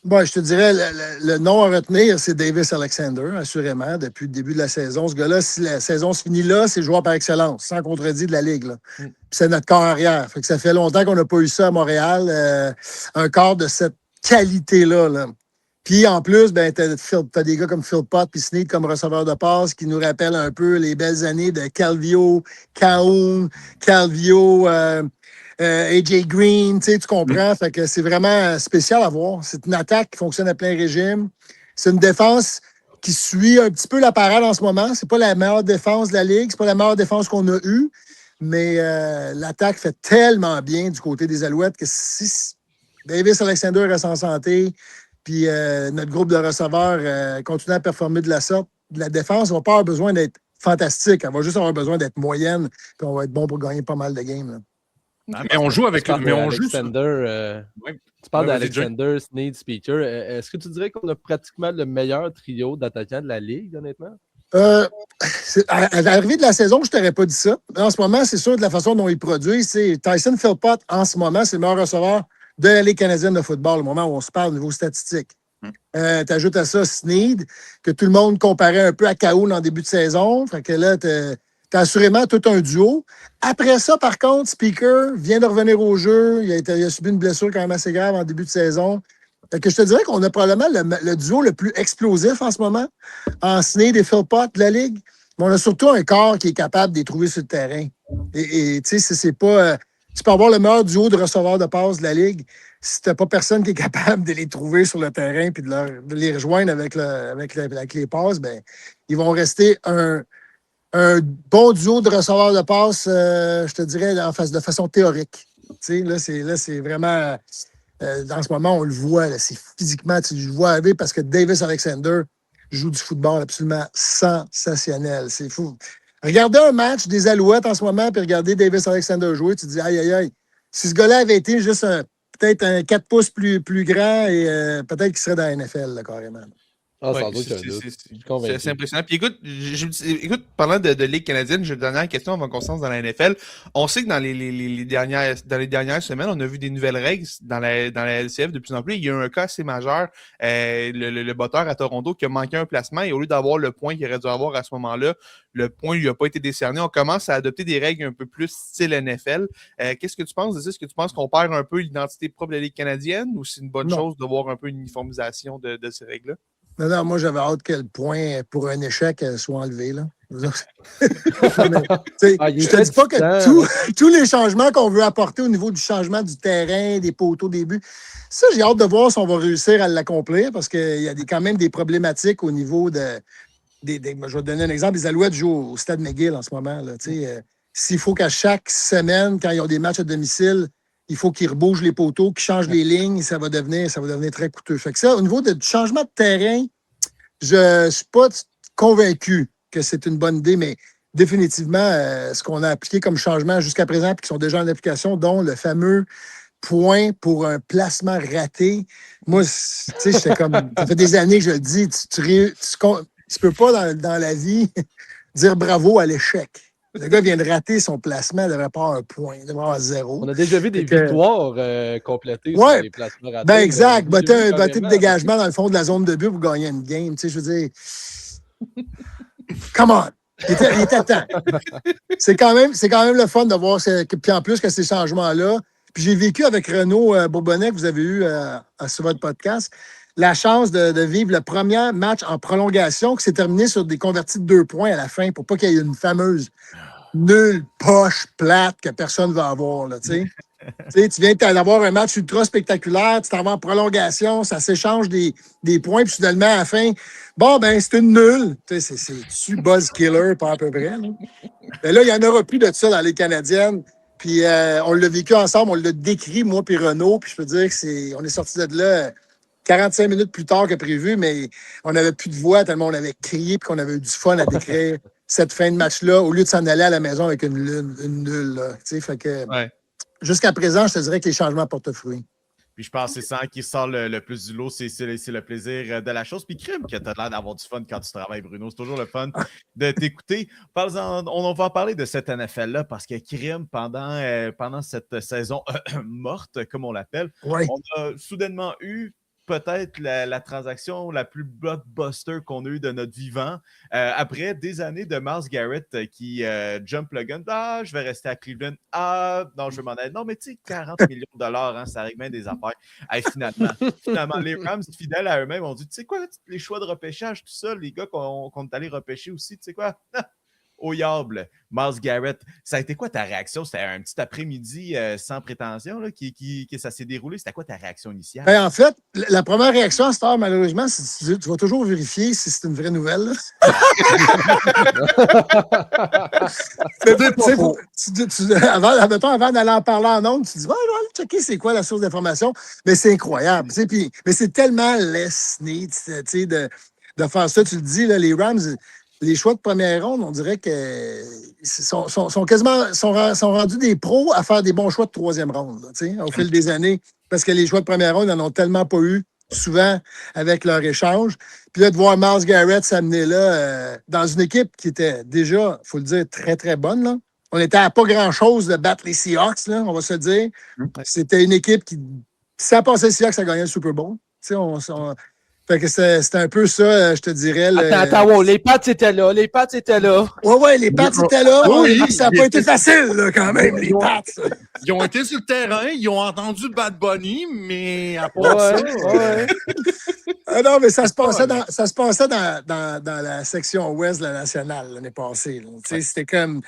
Bon, je te dirais, le nom à retenir, c'est Davis Alexander, assurément, depuis le début de la saison. Ce gars-là, si la saison se finit là, c'est le joueur par excellence, sans contredit de la Ligue. Là. Puis c'est notre corps arrière. Fait que ça fait longtemps qu'on n'a pas eu ça à Montréal, un corps de cette qualité-là. Là. Puis en plus, ben, t'as des gars comme Phil Pott puis Snead comme receveur de passe qui nous rappellent un peu les belles années de Calvillo, AJ Green, tu comprends? Fait que c'est vraiment spécial à voir. C'est une attaque qui fonctionne à plein régime. C'est une défense qui suit un petit peu la parade en ce moment. C'est pas la meilleure défense de la Ligue. C'est pas la meilleure défense qu'on a eue. Mais l'attaque fait tellement bien du côté des Alouettes que si Davis Alexander reste en santé, puis notre groupe de receveurs continue à performer de la sorte, la défense va pas avoir besoin d'être fantastique. Elle va juste avoir besoin d'être moyenne, puis on va être bon pour gagner pas mal de games. Là. Mais on joue avec tu parles d'Alexander, Snead, Speaker. Est-ce que tu dirais qu'on a pratiquement le meilleur trio d'attaquants de la Ligue, honnêtement? À l'arrivée de la saison, je ne t'aurais pas dit ça. En ce moment, c'est sûr de la façon dont ils produisent. C'est Tyson Philpott, en ce moment, c'est le meilleur receveur de la Ligue canadienne de football, au moment où on se parle au niveau statistique. Tu ajoutes à ça Snead, que tout le monde comparait un peu à Cahoon en début de saison. Fait que là, t'as assurément tout un duo. Après ça, par contre, Speaker vient de revenir au jeu. Il a subi une blessure quand même assez grave en début de saison. Fait que je te dirais qu'on a probablement le duo le plus explosif en ce moment, en Snead et Philpott de la Ligue. Mais on a surtout un corps qui est capable de les trouver sur le terrain. Et tu sais, c'est pas... tu peux avoir le meilleur duo de receveurs de passe de la Ligue. Si tu n'as pas personne qui est capable de les trouver sur le terrain et de les rejoindre avec les passes, ben, ils vont rester un bon duo de receveurs de passe, je te dirais, de façon théorique. Tu sais, là, c'est vraiment... dans ce moment, on le voit. Là, c'est physiquement, tu le vois arriver parce que Davis Alexander joue du football absolument sensationnel. C'est fou. Regardez un match des Alouettes en ce moment, puis regardez Davis Alexander jouer, tu te dis, aïe, aïe, aïe. Si ce gars-là avait été juste peut-être un 4 pouces plus grand, et peut-être qu'il serait dans la NFL, là, carrément. C'est impressionnant. Puis écoute, parlant de Ligue canadienne, j'ai une dernière question avant qu'on se lance dans la NFL. On sait que dans les dernières semaines, on a vu des nouvelles règles dans la LCF de plus en plus. Il y a eu un cas assez majeur, le botteur à Toronto qui a manqué un placement et au lieu d'avoir le point qu'il aurait dû avoir à ce moment-là, le point ne lui a pas été décerné. On commence à adopter des règles un peu plus style NFL. Qu'est-ce que tu penses de ça? Est-ce que tu penses qu'on perd un peu l'identité propre de la Ligue canadienne ou c'est une bonne chose de voir un peu une uniformisation de ces règles-là? Non, moi, j'avais hâte que le point pour un échec soit enlevé. Là. Je te dis pas que tous les changements qu'on veut apporter au niveau du changement du terrain, des poteaux au début, ça, j'ai hâte de voir si on va réussir à l'accomplir parce qu'il y a quand même des problématiques au niveau de... je vais te donner un exemple. Les Alouettes jouent au Stade McGill en ce moment. S'il faut qu'à chaque semaine, quand ils ont des matchs à domicile, il faut qu'ils rebougent les poteaux, qu'ils changent les lignes, ça va devenir très coûteux. Fait que ça, au niveau du changement de terrain, je suis pas convaincu que c'est une bonne idée, mais définitivement, ce qu'on a appliqué comme changement jusqu'à présent, puis qui sont déjà en application, dont le fameux point pour un placement raté. Moi, tu sais, j'étais comme. Ça fait des années que je le dis, tu peux pas dans la vie dire bravo à l'échec. Le gars vient de rater son placement, il devrait pas avoir un point, il devrait avoir 0. On a déjà vu des victoires complétées Ouais, sur les placements ratés. Ben exact. J'ai vu Batté de carrément. dégagement dans le fond de la zone de but pour gagner une game. Tu sais, je veux dire. Come on! Il était temps. C'est quand même le fun de voir. Puis en plus que ces changements-là. Puis j'ai vécu avec Renaud Bourbonnais, que vous avez eu sur votre podcast, la chance de vivre le premier match en prolongation qui s'est terminé sur des convertis de 2 points à la fin pour pas qu'il y ait une fameuse nulle poche plate que personne ne va avoir. Là, tu sais, tu viens d'avoir un match ultra spectaculaire, tu t'en vas en prolongation, ça s'échange des points, puis finalement, à la fin, bon, ben, c'est une nulle. Tu sais, c'est-tu buzz killer, pas à peu près. Là. Mais là, il n'y en aura plus de ça dans les Canadiennes. Puis on l'a vécu ensemble, on l'a décrit, moi puis Renaud, puis je peux dire qu'on est sorti de là 45 minutes plus tard que prévu, mais on n'avait plus de voix tellement on avait crié puis qu'on avait eu du fun à décrire cette fin de match-là, au lieu de s'en aller à la maison avec une nulle. Là, tu sais, fait que jusqu'à présent, je te dirais que les changements portent fruit. Puis je pense que c'est ça qui sort le plus du lot, c'est le plaisir de la chose. Puis crime que tu as l'air d'avoir du fun quand tu travailles, Bruno. C'est toujours le fun de t'écouter. On va en parler de cette NFL-là parce que crime, pendant cette saison morte, comme on l'appelle, on a soudainement eu peut-être la transaction la plus blockbuster qu'on a eue de notre vivant. Après des années de Myles Garrett qui jump le gun. Ah, je vais rester à Cleveland. Ah, non, je vais m'en aller. Non, mais tu sais, 40 millions de dollars, hein, ça règle bien des affaires. Hey, finalement, les Rams, fidèles à eux-mêmes, ont dit, tu sais quoi, les choix de repêchage, tout ça, les gars qu'on est allés repêcher aussi, tu sais quoi? Au diable, Myles Garrett. Ça a été quoi ta réaction? C'était un petit après-midi sans prétention là, que ça s'est déroulé. C'était quoi ta réaction initiale? Ben, en fait, la première réaction à cette heure, malheureusement, tu vas toujours vérifier si c'est une vraie nouvelle. Avant d'aller en parler en ondes, tu dis, ouais, je vais aller checker c'est quoi la source d'information. Mais c'est incroyable. Mais c'est tellement laissé de faire ça. Tu le dis, là, les Rams. Les choix de première ronde, on dirait que sont quasiment sont rendus des pros à faire des bons choix de troisième ronde là, au fil des années. Parce que les choix de première ronde, ils n'en ont tellement pas eu souvent avec leur échange. Puis là, de voir Myles Garrett s'amener là dans une équipe qui était déjà, il faut le dire, très, très bonne. Là. On était à pas grand-chose de battre les Seahawks, là, on va se le dire. C'était une équipe qui, si ça passait les Seahawks, ça gagnait le Super Bowl. Fait que c'était un peu ça, je te dirais. Attends, les Pats étaient là. Les Pats étaient là. Ouais, les Pats étaient là. Oui, ça n'a pas été facile, là, quand même, les Pats. Ils ont été sur le terrain, ils ont entendu Bad Bunny, mais à part ça. Ah non, mais ça se passait dans la section ouest de la nationale l'année passée. C'était comme.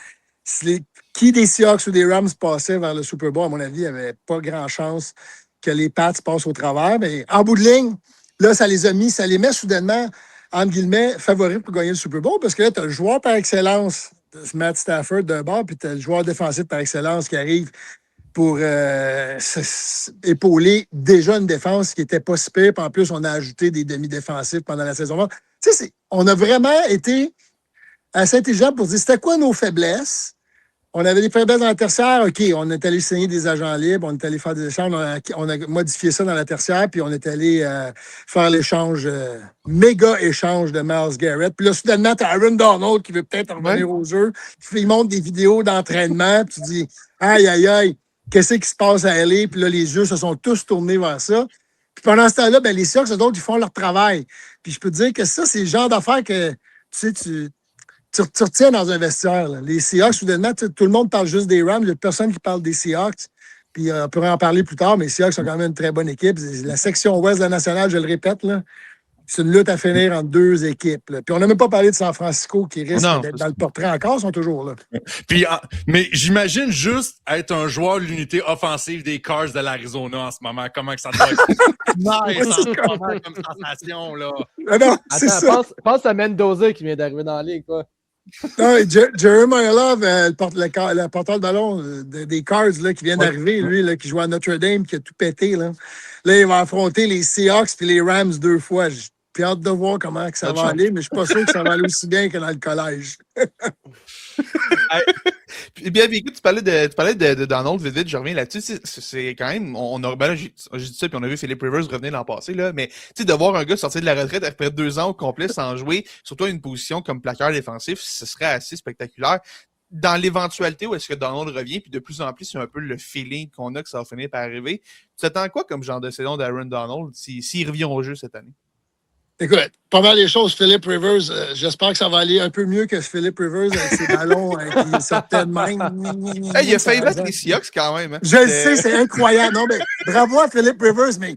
Qui des Seahawks ou des Rams passaient vers le Super Bowl, à mon avis, il n'y avait pas grand chance que les Pats passent au travers. Mais en bout de ligne, là, ça les met soudainement, entre guillemets, favoris pour gagner le Super Bowl, parce que là, tu as le joueur par excellence, Matt Stafford d'un bord, puis tu as le joueur défensif par excellence qui arrive pour épauler déjà une défense qui n'était pas si pire. Puis en plus, on a ajouté des demi-défensifs pendant la saison. Tu sais, on a vraiment été assez intelligent pour dire c'était quoi nos faiblesses. On avait des faiblesses dans la tertiaire. OK, on est allé signer des agents libres, on est allé faire des échanges, on a modifié ça dans la tertiaire, puis on est allé faire l'échange, méga échange de Myles Garrett. Puis là, soudainement, tu as Aaron Donald qui veut peut-être revenir aux jeux. Il montre des vidéos d'entraînement, puis tu dis aïe, qu'est-ce qui se passe à LA? Puis là, les yeux se sont tous tournés vers ça. Puis pendant ce temps-là, ben, les Seahawks, eux autres, ils font leur travail. Puis je peux te dire que ça, c'est le genre d'affaires que, tu retiens dans un vestiaire. Là. Les Seahawks, soudainement, tout le monde parle juste des Rams. Il n'y a personne qui parle des Seahawks. Puis on pourrait en parler plus tard, mais les Seahawks sont quand même une très bonne équipe. La section ouest de la nationale, je le répète, là, c'est une lutte à finir entre deux équipes. Là. Puis on n'a même pas parlé de San Francisco qui risque d'être dans le portrait encore, ils sont toujours là. Puis, mais j'imagine juste être un joueur de l'unité offensive des Cards de l'Arizona en ce moment. Comment que ça doit être nice en ce moment comme sensation, là. Non, c'est ça. Pense à Mendoza qui vient d'arriver dans la ligue, quoi. Non, Jeremiah Love, le porteur de ballon des Cards là, qui vient d'arriver, lui, là, qui joue à Notre Dame, qui a tout pété. Là, il va affronter les Seahawks et les Rams 2 fois. Puis hâte de voir comment que ça Bonne va chance. aller, mais je suis pas sûr que ça va aller aussi bien que dans le collège. Puis bien, écoute, tu parlais de Donald, vite, je reviens là-dessus. C'est quand même, ben là, j'ai dit ça, puis on a vu Philip Rivers revenir l'an passé, là, mais tu sais, de voir un gars sortir de la retraite après 2 ans au complet sans jouer, surtout à une position comme plaqueur défensif, ce serait assez spectaculaire. Dans l'éventualité où est-ce que Donald revient, puis de plus en plus, c'est un peu le feeling qu'on a que ça va finir par arriver. Tu t'attends quoi comme genre de saison d'Aaron Donald s'il revient au jeu cette année? Écoute, pas mal les choses, Philip Rivers. J'espère que ça va aller un peu mieux que Philip Rivers avec ses ballons qui sortaient de même. Hey, il a failli battre les Seahawks quand même. Hein? Je le sais, c'est incroyable. Non, mais bravo à Philip Rivers, mais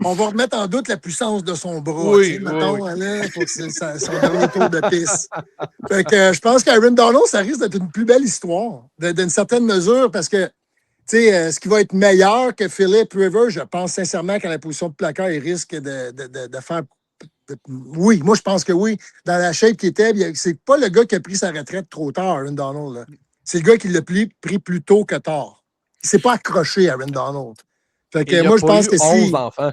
on va remettre en doute la puissance de son bras. Oui, mettons, là, pour que c'est son dernier tour de piste. Fait que, je pense qu'Aaron Donald, ça risque d'être une plus belle histoire, d'une certaine mesure, parce que ce qui va être meilleur que Philip Rivers, je pense sincèrement qu'à la position de placard, il risque de faire. Oui, moi je pense que oui. Dans la shape qu'il était, c'est pas le gars qui a pris sa retraite trop tard, Aaron Donald. Là. C'est le gars qui l'a pris plus tôt que tard. Il s'est pas accroché, Aaron Donald. Fait que moi je pense que 11 enfants.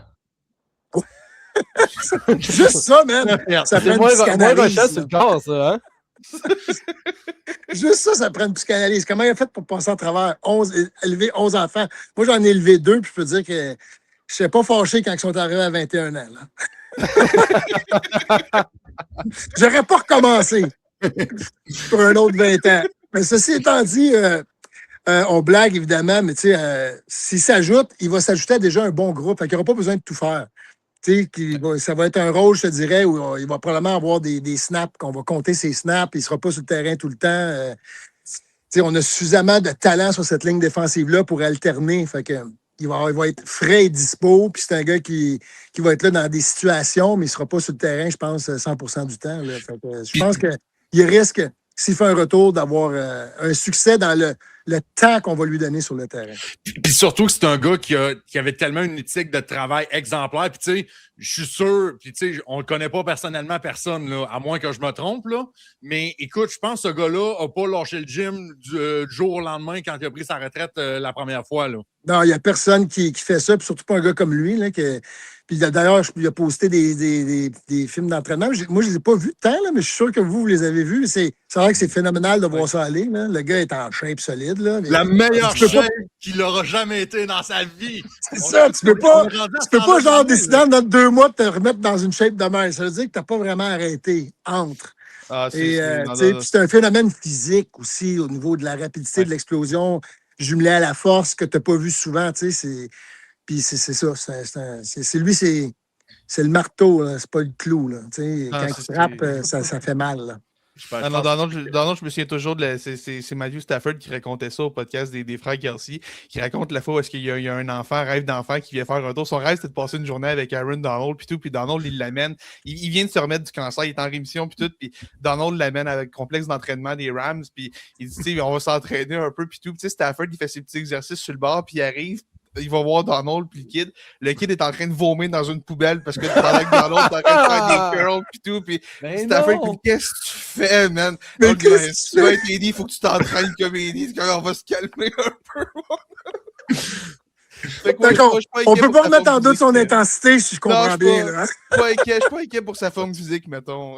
Juste ça, man! Ça prend une psychanalyse. C'est le corps, ça, hein? Juste ça prend une psychanalyse. Comment il a fait pour passer à travers élever 11 enfants? Moi, j'en ai élevé 2, puis je peux dire que je ne suis pas fâché quand ils sont arrivés à 21 ans. Là. J'aurais pas recommencé pour un autre 20 ans. Mais ceci étant dit, on blague évidemment, mais tu sais, s'il s'ajoute, il va s'ajouter à déjà un bon groupe. Fait qu'il n'aura pas besoin de tout faire. Ça va être un rôle, je te dirais, où il va probablement avoir des snaps, qu'on va compter ses snaps, il ne sera pas sur le terrain tout le temps. On a suffisamment de talent sur cette ligne défensive-là pour alterner. Fait que, il va être frais et dispo, puis c'est un gars qui va être là dans des situations, mais il ne sera pas sur le terrain, je pense, 100% du temps. Là. Fait que, je pense qu'il risque, s'il fait un retour, d'avoir un succès dans le temps qu'on va lui donner sur le terrain. Puis surtout que c'est un gars qui avait tellement une éthique de travail exemplaire. Puis tu sais, je suis sûr, puis tu sais, on le connaît pas personnellement, personne, là, à moins que je me trompe, là. Mais écoute, je pense que ce gars-là n'a pas lâché le gym du jour au lendemain quand il a pris sa retraite la première fois, là. Non, il n'y a personne qui fait ça, puis surtout pas un gars comme lui, là, Puis d'ailleurs, il a posté des films d'entraînement. Moi, je ne les ai pas vus tant, là, mais je suis sûr que vous les avez vus. C'est vrai que c'est phénoménal de voir ça aller. Là. Le gars est en shape solide. Là, la meilleure shape qu'il aura jamais été dans sa vie. C'est ça, tu peux pas genre décider dans 2 mois de te remettre dans une shape de mer. Ça veut dire que tu n'as pas vraiment arrêté entre. C'est un phénomène physique aussi au niveau de la rapidité de l'explosion jumelé à la force que tu n'as pas vu souvent. Puis c'est ça. C'est lui, c'est le marteau, là, c'est pas le clou. Là. Quand il frappe, ça fait mal. Là. Donald, je me souviens toujours c'est Matthew Stafford qui racontait ça au podcast des frères Kelsey, qui raconte la fois où est-ce qu'il y a un enfant, rêve d'enfant qui vient faire un tour. Son rêve, c'était de passer une journée avec Aaron Donald, puis Donald, il l'amène. Il vient de se remettre du cancer, il est en rémission, puis Donald l'amène avec le complexe d'entraînement des Rams, puis il dit, on va s'entraîner un peu, puis Stafford, il fait ses petits exercices sur le bord, puis il arrive. Il va voir Donald puis le kid est en train de vomir dans une poubelle parce que pendant que Donald est en train de faire des curls puis tout, puis Stafford dit qu'est-ce que tu fais, man? Donc, tu vas être Eddie, il faut que tu t'entraînes comme Eddie, on va se calmer un peu. On peut pas remettre en doute son intensité si je comprends bien. Là, hein? Je suis pas inquiet pour sa forme physique, mettons.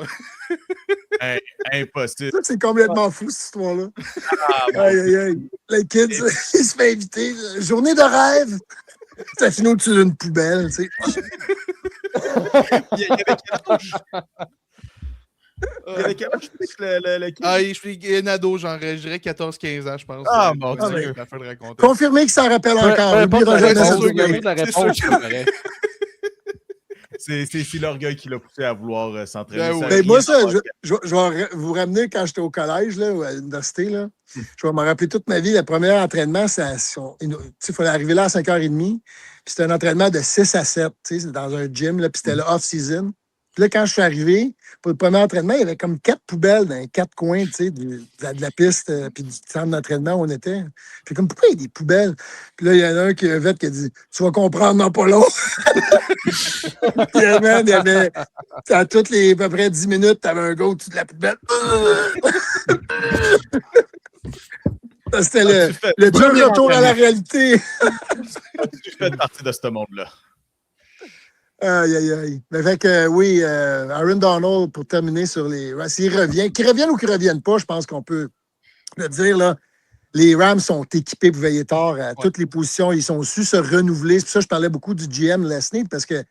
Impossible. Ça, c'est complètement fou, cette histoire-là. Aïe. Le kid, il se fait inviter. Journée de rêve. Ça finit au-dessus d'une poubelle, tu sais. Il y avait quel âge? Il y avait quel âge le kid? Je suis un ado, genre, je dirais 14-15 ans, je pense. Mon Dieu. Confirmé que ça rappelle encore. C'est l'orgueil qui l'a poussé à vouloir s'entraîner. Ben, moi, ça, je vais vous ramener quand j'étais au collège, là, ou à l'université. Là. Je vais me rappeler toute ma vie. Le premier entraînement, il fallait arriver là à 5h30. Puis c'était un entraînement de 6 à 7. C'est dans un gym, là, puis c'était le off-season. Puis là, quand je suis arrivé, pour le premier entraînement, il y avait comme 4 poubelles dans les 4 coins de la piste puis du centre d'entraînement où on était. Puis comme, pourquoi il y a des poubelles? Puis là, il y en a un qui a dit « Tu vas comprendre dans pas long. » Puis il y avait, à toutes les à peu près 10 minutes, tu avais un gars au-dessus de la poubelle. C'était le dur retour à la réalité. Tu fais partie de ce monde-là. Aïe, aïe, aïe. Mais fait que, oui, Aaron Donald, pour terminer sur les Rams, s'il revient, qu'ils reviennent ou qu'ils ne reviennent pas, je pense qu'on peut le dire, là. Les Rams sont équipés pour veiller tard à toutes les positions. Ils sont su se renouveler. C'est pour ça que je parlais beaucoup du GM Lesney, parce que, tu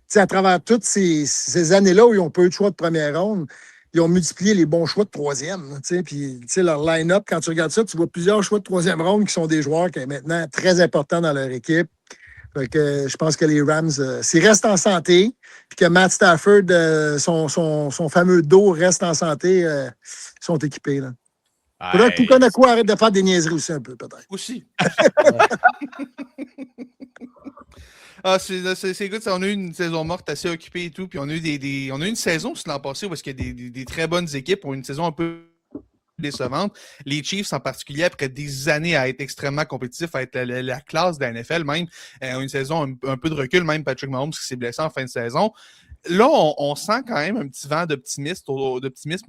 sais, à travers toutes ces années-là où ils n'ont pas eu de choix de première ronde, ils ont multiplié les bons choix de troisième. Tu sais, puis, tu sais, leur line-up, quand tu regardes ça, tu vois plusieurs choix de troisième ronde qui sont des joueurs qui sont maintenant très importants dans leur équipe. Fait que, je pense que les Rams, s'ils restent en santé, puis que Matt Stafford, son fameux dos reste en santé, ils sont équipés, là. Faudrait que Puka Nacua arrête de faire des niaiseries aussi un peu, peut-être. Aussi. C'est good. On a eu une saison morte assez occupée et tout. Puis on a eu on a eu une saison aussi l'an passé où il y a des très bonnes équipes. On a eu une saison un peu décevante. Les Chiefs en particulier, après des années à être extrêmement compétitifs, à être la classe de la NFL même, ont une saison un peu de recul, même Patrick Mahomes qui s'est blessé en fin de saison. Là, on sent quand même un petit vent d'optimisme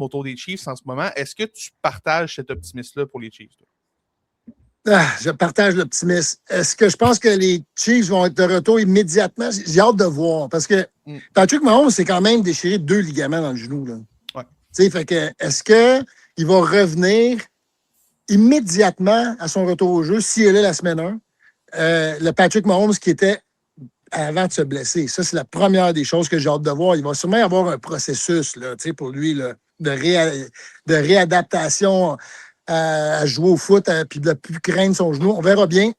autour des Chiefs en ce moment. Est-ce que tu partages cet optimisme-là pour les Chiefs? Je partage l'optimisme. Est-ce que je pense que les Chiefs vont être de retour immédiatement? J'ai hâte de voir. Parce que Patrick Mahomes s'est quand même déchiré 2 ligaments dans le genou. Là. Ouais. Fait que, est-ce qu'il va revenir immédiatement à son retour au jeu s'il est là la semaine 1? Le Patrick Mahomes qui était avant de se blesser. Ça, c'est la première des choses que j'ai hâte de voir. Il va sûrement y avoir un processus là, pour lui là, de réadaptation à jouer au foot puis de ne plus craindre son genou. On verra bien.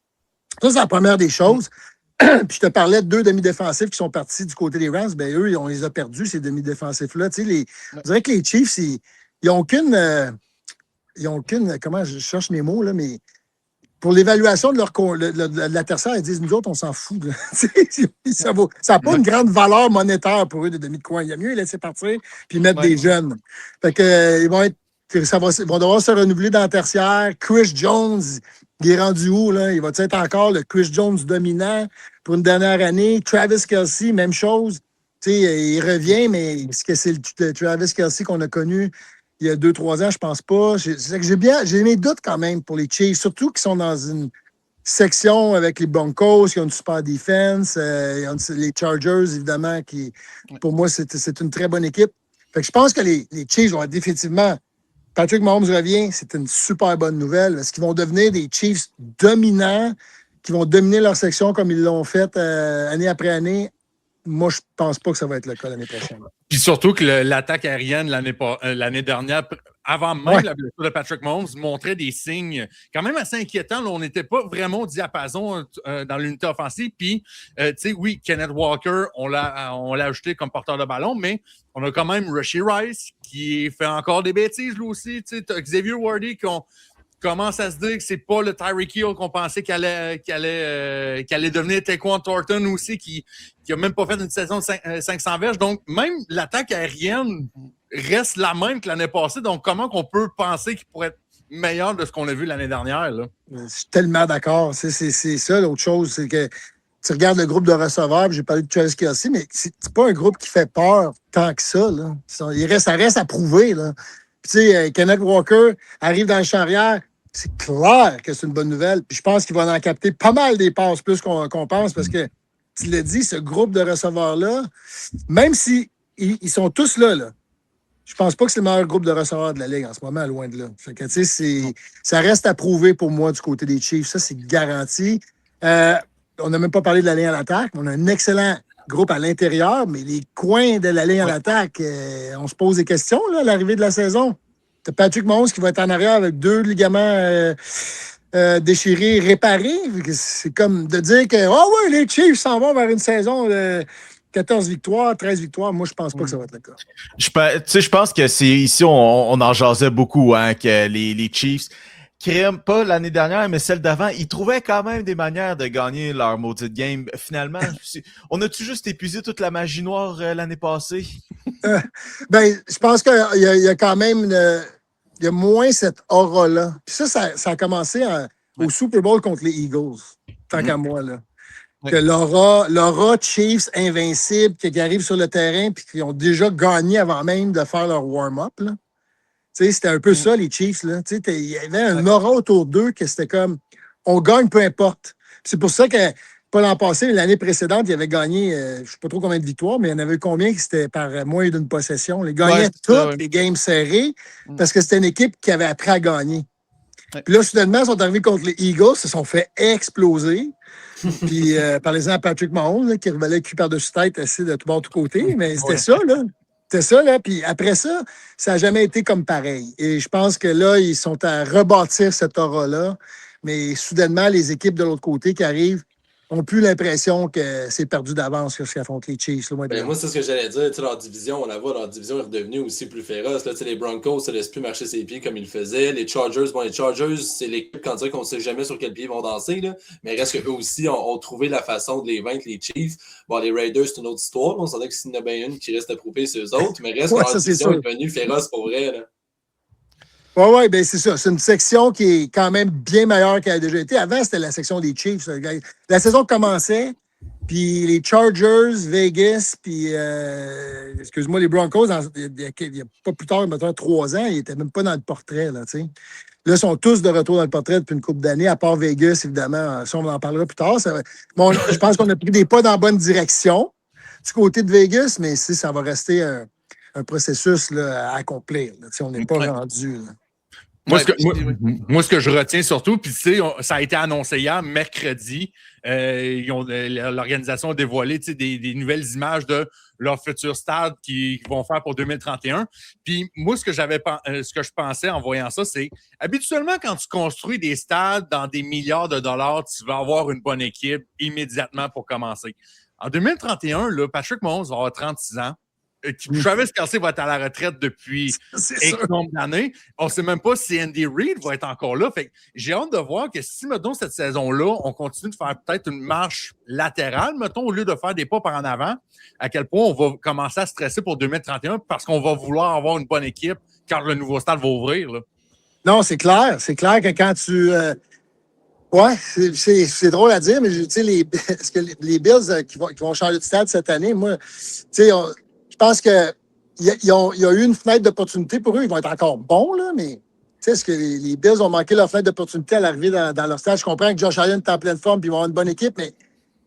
Ça, c'est la première des choses. Puis je te parlais de 2 demi-défensifs qui sont partis du côté des Rams. Bien, eux, on les a perdus, ces demi-défensifs-là. On dirait que les Chiefs, ils n'ont aucune... comment je cherche mes mots, là, mais... Pour l'évaluation de l'adversaire, ils disent, nous autres, on s'en fout. Ça n'a pas une grande valeur monétaire pour eux de demi de coin. Il y a mieux les laisser partir puis mettre des jeunes. Fait que, ils vont devoir se renouveler dans le tertiaire. Chris Jones, il est rendu où? Là? Il va être encore le Chris Jones dominant pour une dernière année? Travis Kelce, même chose. Il revient, mais est-ce que c'est le Travis Kelce qu'on a connu il y a 2-3 ans, je pense pas. J'ai mes doutes quand même pour les Chiefs, surtout qu'ils sont dans une section avec les Broncos, qui ont une super défense, les Chargers, évidemment, qui, pour moi, c'est une très bonne équipe. Fait que je pense que les Chiefs vont être définitivement... Patrick Mahomes revient, c'est une super bonne nouvelle. Est-ce qu'ils vont devenir des Chiefs dominants, qui vont dominer leur section comme ils l'ont fait année après année? Moi, je pense pas que ça va être le cas l'année prochaine. Puis surtout que l'attaque aérienne l'année dernière, avant même la blessure de Patrick Mahomes, montrait des signes quand même assez inquiétants. Là, on n'était pas vraiment au diapason dans l'unité offensive. Puis, tu sais, oui, Kenneth Walker, on l'a ajouté comme porteur de ballon, mais on a quand même Rashee Rice qui fait encore des bêtises, lui aussi. Tu sais, Xavier Worthy qu'on commence à se dire que c'est pas le Tyreek Hill qu'on pensait qu'elle allait devenir Taquan Thornton aussi, qui a même pas fait une saison de 500 verges. Donc, même l'attaque aérienne reste la même que l'année passée. Donc, comment qu'on peut penser qu'il pourrait être meilleur de ce qu'on a vu l'année dernière? Là? Je suis tellement d'accord. C'est ça, l'autre chose, c'est que tu regardes le groupe de receveurs, j'ai parlé de Travis Kelce, mais c'est pas un groupe qui fait peur tant que ça. Là. Ça reste à prouver. Là. Puis, tu sais, Kenneth Walker arrive dans le champ arrière. C'est clair que c'est une bonne nouvelle. Puis je pense qu'il va en capter pas mal des passes plus qu'on pense parce que, tu l'as dit, ce groupe de receveurs-là, même si ils sont tous là, je pense pas que c'est le meilleur groupe de receveurs de la Ligue en ce moment, loin de là. Fait que, tu sais, ça reste à prouver pour moi du côté des Chiefs. Ça, c'est garanti. On n'a même pas parlé de la ligne à l'attaque. On a un excellent groupe à l'intérieur, mais les coins de la ligne à l'attaque, on se pose des questions là, à l'arrivée de la saison. T'as Patrick Mahomes qui va être en arrière avec 2 ligaments déchirés, réparés. C'est comme de dire que les Chiefs s'en vont vers une saison de 14 victoires, 13 victoires. Moi, je pense pas que ça va être le cas. Je pense que c'est ici, on en jasait beaucoup, hein, que les Chiefs, pas l'année dernière, mais celle d'avant, ils trouvaient quand même des manières de gagner leur maudite game. Finalement, on a-tu juste épuisé toute la magie noire l'année passée? Je pense qu'il y a quand même il y a moins cette aura-là. Puis ça a commencé au Super Bowl contre les Eagles, tant qu'à moi. Là. Que l'aura Chiefs invincible qui arrivent sur le terrain puis qui ont déjà gagné avant même de faire leur warm-up. Là. C'était un peu ça, les Chiefs. Il y avait un aura autour d'eux que c'était comme on gagne peu importe. C'est pour ça que pas l'an passé, mais l'année précédente, il avait gagné, je ne sais pas trop combien de victoires, mais il y en avait combien qui c'était par moins d'une possession. Il gagnait toutes les games serrés parce que c'était une équipe qui avait appris à gagner. Ouais. Puis là, soudainement, ils sont arrivés contre les Eagles, se sont fait exploser. Puis, parlez-en à Patrick Mahomes, là, qui revalait le cul par-dessus tête, assis de tout bord, de tout côté. Mais c'était ça, là. C'était ça, là. Puis après ça, ça n'a jamais été comme pareil. Et je pense que là, ils sont à rebâtir cette aura-là. Mais soudainement, les équipes de l'autre côté qui arrivent ont plus l'impression que c'est perdu d'avance que ce qu'affrontent les Chiefs. Là, moi, c'est ce que j'allais dire. Leur division, on la voit, leur division est redevenue aussi plus féroce. Là, les Broncos ne se laissent plus marcher ses pieds comme ils le faisaient. Les Chargers, c'est l'équipe qu'on ne sait jamais sur quel pied ils vont danser. Là. Mais reste qu'eux aussi ont trouvé la façon de les vaincre, les Chiefs. Bon, les Raiders, c'est une autre histoire. On sentait que s'il y en a bien une qui reste à prouver, c'est eux autres. Mais reste que leur division est devenue féroce pour vrai. Là. Oui, bien c'est ça. C'est une section qui est quand même bien meilleure qu'elle a déjà été. Avant, c'était la section des Chiefs. La saison commençait, puis les Chargers, Vegas, puis, excuse-moi, les Broncos, il n'y a pas plus tard, maintenant 3 ans, ils n'étaient même pas dans le portrait. Là, là, ils sont tous de retour dans le portrait depuis une couple d'années, à part Vegas, évidemment. Ça, on en parlera plus tard. Bon, je pense qu'on a pris des pas dans la bonne direction du côté de Vegas, mais ça va rester un processus là, à accomplir. Là, on n'est pas rendu... Là. Moi, ce que je retiens surtout, puis ça a été annoncé hier, mercredi, l'organisation a dévoilé des nouvelles images de leur futur stade qu'ils vont faire pour 2031. Puis moi, ce que je pensais en voyant ça, c'est habituellement, quand tu construis des stades dans des milliards de dollars, tu vas avoir une bonne équipe immédiatement pour commencer. En 2031, là, Patrick Mahomes va avoir 36 ans. Travis Kelce va être à la retraite depuis un nombre d'années. On ne sait même pas si Andy Reid va être encore là. Fait que j'ai hâte de voir que si, mettons, cette saison-là, on continue de faire peut-être une marche latérale, mettons, au lieu de faire des pas par en avant, à quel point on va commencer à stresser pour 2031 parce qu'on va vouloir avoir une bonne équipe quand le nouveau stade va ouvrir. Là. Non, c'est clair. C'est clair que quand tu... Ouais, c'est drôle à dire, mais tu sais, est-ce que les Bills qui vont changer de stade cette année, moi, tu sais, je pense qu'il y a eu une fenêtre d'opportunité pour eux. Ils vont être encore bons, là, mais est-ce que les Bills ont manqué leur fenêtre d'opportunité à l'arrivée dans leur stade? Je comprends que Josh Allen est en pleine forme et ils vont avoir une bonne équipe, mais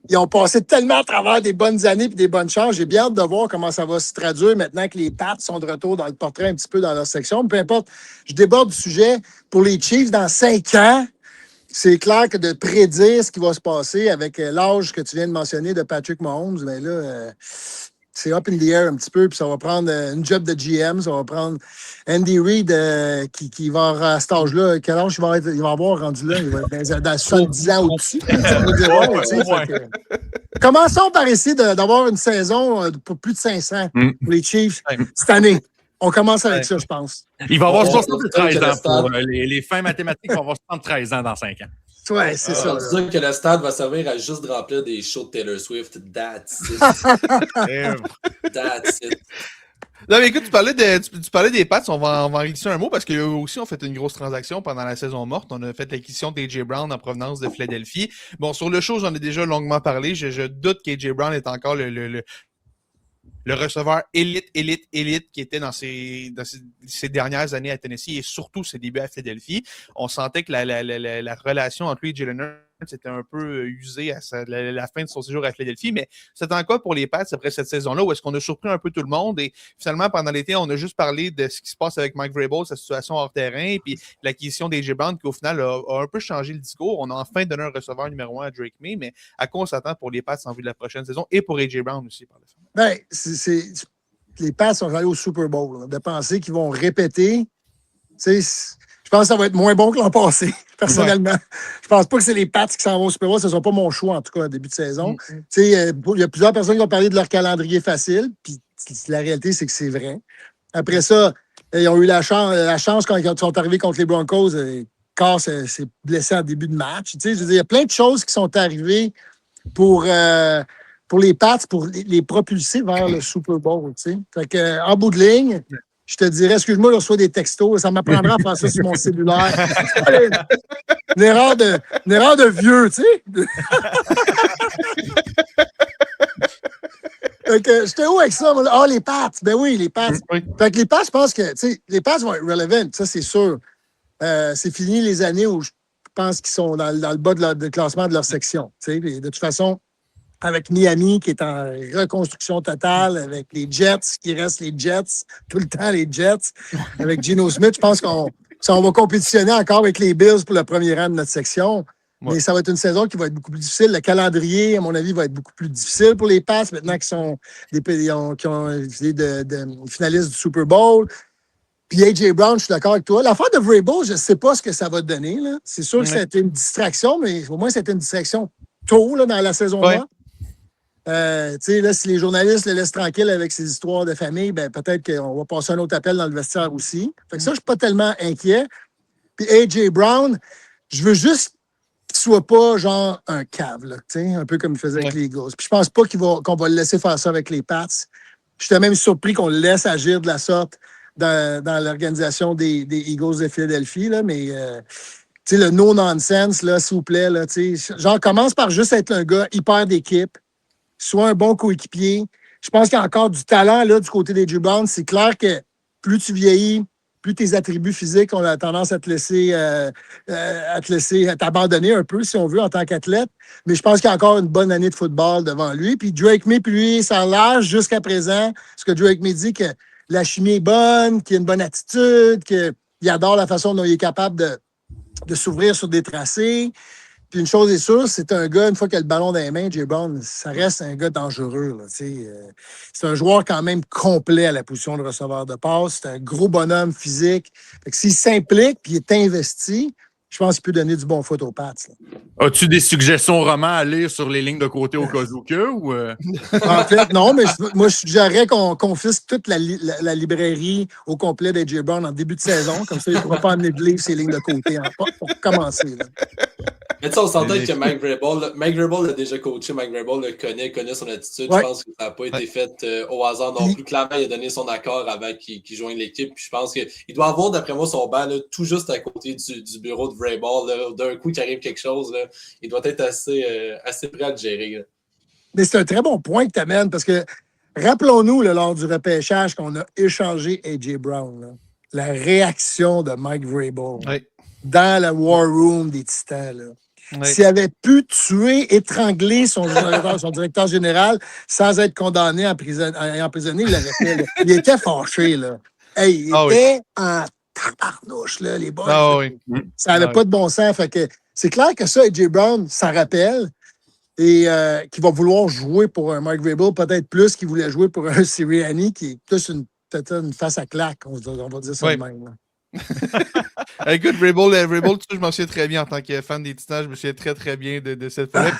ils ont passé tellement à travers des bonnes années et des bonnes chances. J'ai bien hâte de voir comment ça va se traduire maintenant que les Pats sont de retour dans le portrait un petit peu dans leur section. Mais peu importe, je déborde du sujet. Pour les Chiefs, dans 5 ans, c'est clair que de prédire ce qui va se passer avec l'âge que tu viens de mentionner de Patrick Mahomes, bien là... c'est up in the air un petit peu, puis ça va prendre une job de GM, ça va prendre Andy Reid qui va avoir à cet âge-là. Quel âge il va avoir rendu là? Il va être dans 70 ans au-dessus. Commençons par essayer d'avoir une saison pour plus de 500 pour les Chiefs cette année. On commence avec ça, je pense. Il va avoir 73 ans pour les fins mathématiques, il va avoir 73 ans dans 5 ans. Ouais, c'est ça. Ça veut dire que le stade va servir à juste remplir des shows de Taylor Swift. That's it. That's it. Non, mais écoute, tu parlais des Pats, on va en glisser un mot parce qu'eux aussi ont fait une grosse transaction pendant la saison morte. On a fait l'acquisition d'A.J. Brown en provenance de Philadelphie. Bon, sur le show, j'en ai déjà longuement parlé. Je doute qu'A.J. Brown est encore le receveur élite qui était dans ses dernières années à Tennessee et surtout ses débuts à Philadelphie. On sentait que la relation entre lui et Jalen Hurts c'était un peu usé à la fin de son séjour à Philadelphie, mais c'est encore pour les Pats après cette saison-là où est-ce qu'on a surpris un peu tout le monde et finalement pendant l'été on a juste parlé de ce qui se passe avec Mike Vrabel, sa situation hors terrain et puis l'acquisition d'A.J. Brown qui au final a un peu changé le discours. On a enfin donné un receveur numéro 1 à Drake May, mais à quoi on s'attend pour les Pats en vue de la prochaine saison et pour A.J. Brown aussi par la fin? Ben, les Pats sont allés au Super Bowl. Là, de penser qu'ils vont répéter, je pense que ça va être moins bon que l'an passé, personnellement. Ouais. Je pense pas que c'est les Pats qui s'en vont au Super Bowl. Ce ne sera pas mon choix, en tout cas, au début de saison. Il y a plusieurs personnes qui ont parlé de leur calendrier facile, puis la réalité, c'est que c'est vrai. Après ça, ils ont eu la chance quand ils sont arrivés contre les Broncos. Carr s'est blessé en début de match. Je veux dire, il y a plein de choses qui sont arrivées pour les Pats, pour les propulser vers le Super Bowl. Fait que, en bout de ligne, je te dirais, excuse-moi, je reçois des textos. Ça m'apprendra à faire ça sur mon cellulaire. Une erreur de vieux, tu sais. J'étais où avec ça? Ah, les Pats. Ben oui, les Pats. Fait que les Pats, je pense que les Pats vont être relevant, ça, c'est sûr. C'est fini les années où pense qu'ils sont dans le bas de classement de leur section. Tu sais. Et de toute façon, avec Miami qui est en reconstruction totale, avec les Jets, qui restent les Jets, tout le temps les Jets, avec Geno Smith, je pense qu'on va compétitionner encore avec les Bills pour le premier rang de notre section. Mais ça va être une saison qui va être beaucoup plus difficile. Le calendrier, à mon avis, va être beaucoup plus difficile pour les Pats maintenant qu'ils sont qui ont des finalistes du Super Bowl. Puis A.J. Brown, je suis d'accord avec toi. L'affaire de Vrabel, je ne sais pas ce que ça va donner. Là. C'est sûr que ça a été une distraction, mais au moins, c'était une distraction tôt là, dans la saison 1. Là, si les journalistes le laissent tranquille avec ses histoires de famille, ben, peut-être qu'on va passer un autre appel dans le vestiaire aussi. Fait que ça, je ne suis pas tellement inquiet. Puis A.J. Brown, je veux juste qu'il ne soit pas genre un cave, là, un peu comme il faisait avec les Eagles. Puis je pense pas qu'on va le laisser faire ça avec les Pats. J'étais même surpris qu'on le laisse agir de la sorte dans l'organisation des Eagles de Philadelphie, là, mais le no-nonsense, là, s'il vous plaît, là, genre commence par juste être un gars hyper d'équipe, soit un bon coéquipier. Je pense qu'il y a encore du talent là, du côté des Brown. C'est clair que plus tu vieillis, plus tes attributs physiques ont tendance à te laisser t'abandonner un peu, si on veut, en tant qu'athlète. Mais je pense qu'il y a encore une bonne année de football devant lui. Puis Drake May, puis lui, ça a l'air jusqu'à présent, ce que Drake May dit, que la chimie est bonne, qu'il a une bonne attitude, qu'il adore la façon dont il est capable de s'ouvrir sur des tracés. Puis une chose est sûre, c'est un gars, une fois qu'il a le ballon dans les mains, Jay Brown, ça reste un gars dangereux. Là, c'est un joueur quand même complet à la position de receveur de passe. C'est un gros bonhomme physique. Fait que s'il s'implique et il est investi, je pense qu'il peut donner du bon foot aux Pats. Là. As-tu des suggestions romans à lire sur les lignes de côté au cas où que? Ou En fait, non, mais moi, je suggérerais qu'on confisque toute la librairie au complet d'A.J. Brown en début de saison. Comme ça, il ne pourra pas amener de livres ces lignes de côté pour commencer. Là. Mais tu sais, on s'entend que Mike Vrabel l'a déjà coaché, Mike Vrabel le connaît son attitude. Ouais. Je pense que ça n'a pas été fait au hasard non plus. Clairement, il a donné son accord avant qu'il joigne l'équipe. Puis je pense qu'il doit avoir, d'après moi, son banc là, tout juste à côté du bureau de Vrabel. D'un coup, qu'il arrive quelque chose, là, il doit être assez prêt à le gérer. Là. Mais c'est un très bon point que tu amènes parce que rappelons-nous, là, lors du repêchage qu'on a échangé A.J. Brown, là, la réaction de Mike Vrabel dans la War Room des Titans. Là. S'il avait pu tuer, étrangler son directeur général sans être condamné, emprisonné, il l'aurait fait. Là. Il était fâché. Là. Hey, il était en tabarnouche, là, les boys. Ça n'avait pas de bon sens. Fait que c'est clair que ça, A.J. Brown s'en rappelle et qu'il va vouloir jouer pour un Mike Vrabel, peut-être plus qu'il voulait jouer pour un Sirianni qui est plus peut-être une face à claque, on va dire ça de même. Là. Écoute, Vrabel, je m'en souviens très bien en tant que fan des Titans, je me souviens très très bien de cette fois-là.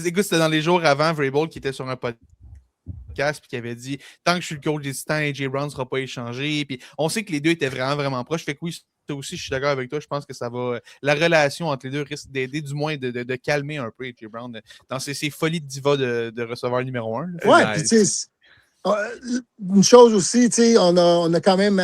Écoute, c'était dans les jours avant Vrabel qui était sur un podcast puis qui avait dit tant que je suis le coach des Titans, A.J. Brown ne sera pas échangé. Puis on sait que les deux étaient vraiment vraiment proches. Fait que oui, ça aussi, je suis d'accord avec toi. Je pense que ça va. La relation entre les deux risque d'aider, du moins de calmer un peu A.J. Brown dans ses folies de diva de receveur numéro 1. Ouais, puis tu sais, une chose aussi, tu sais, on a quand même.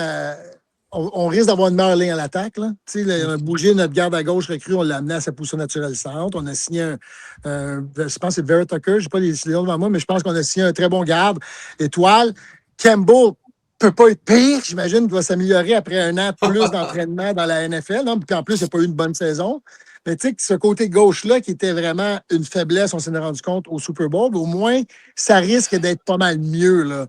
On risque d'avoir une meilleure ligne à l'attaque. Là. On a bougé notre garde à gauche recrue, on l'a amené à sa position naturelle centre. On a signé je pense que c'est Vera Tucker, je n'ai pas les noms devant moi, mais je pense qu'on a signé un très bon garde étoile. Campbell peut pas être pire, j'imagine qu'il va s'améliorer après un an de plus d'entraînement dans la NFL. Non? Puis en plus, il n'a pas eu une bonne saison. Mais tu sais, ce côté gauche-là, qui était vraiment une faiblesse, on s'en est rendu compte au Super Bowl, au moins, ça risque d'être pas mal mieux là,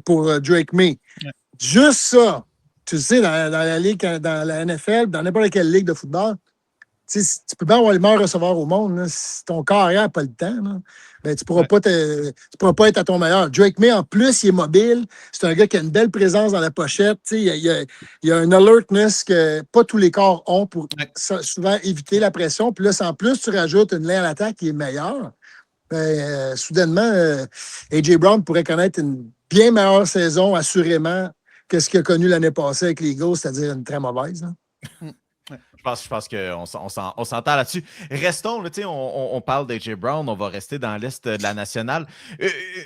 pour Drake May. Ouais. Juste ça. Tu sais, dans la ligue, dans la NFL, dans n'importe quelle ligue de football, tu peux bien avoir les meilleurs receveurs au monde. Là. Si ton carrière n'a pas le temps, là, ben, tu ne pourras pas être à ton meilleur. Drake May, en plus, il est mobile. C'est un gars qui a une belle présence dans la pochette. Il y a un alertness que pas tous les corps ont pour souvent éviter la pression. Puis là, si en plus, tu rajoutes une ligne à l'attaque qui est meilleure, ben, soudainement, A.J. Brown pourrait connaître une bien meilleure saison, assurément, que ce qu'il a connu l'année passée avec les Eagles, c'est-à-dire une très mauvaise. Je pense qu'on s'entend là-dessus. Restons, là, on parle d'A.J. Brown, on va rester dans l'Est de la nationale.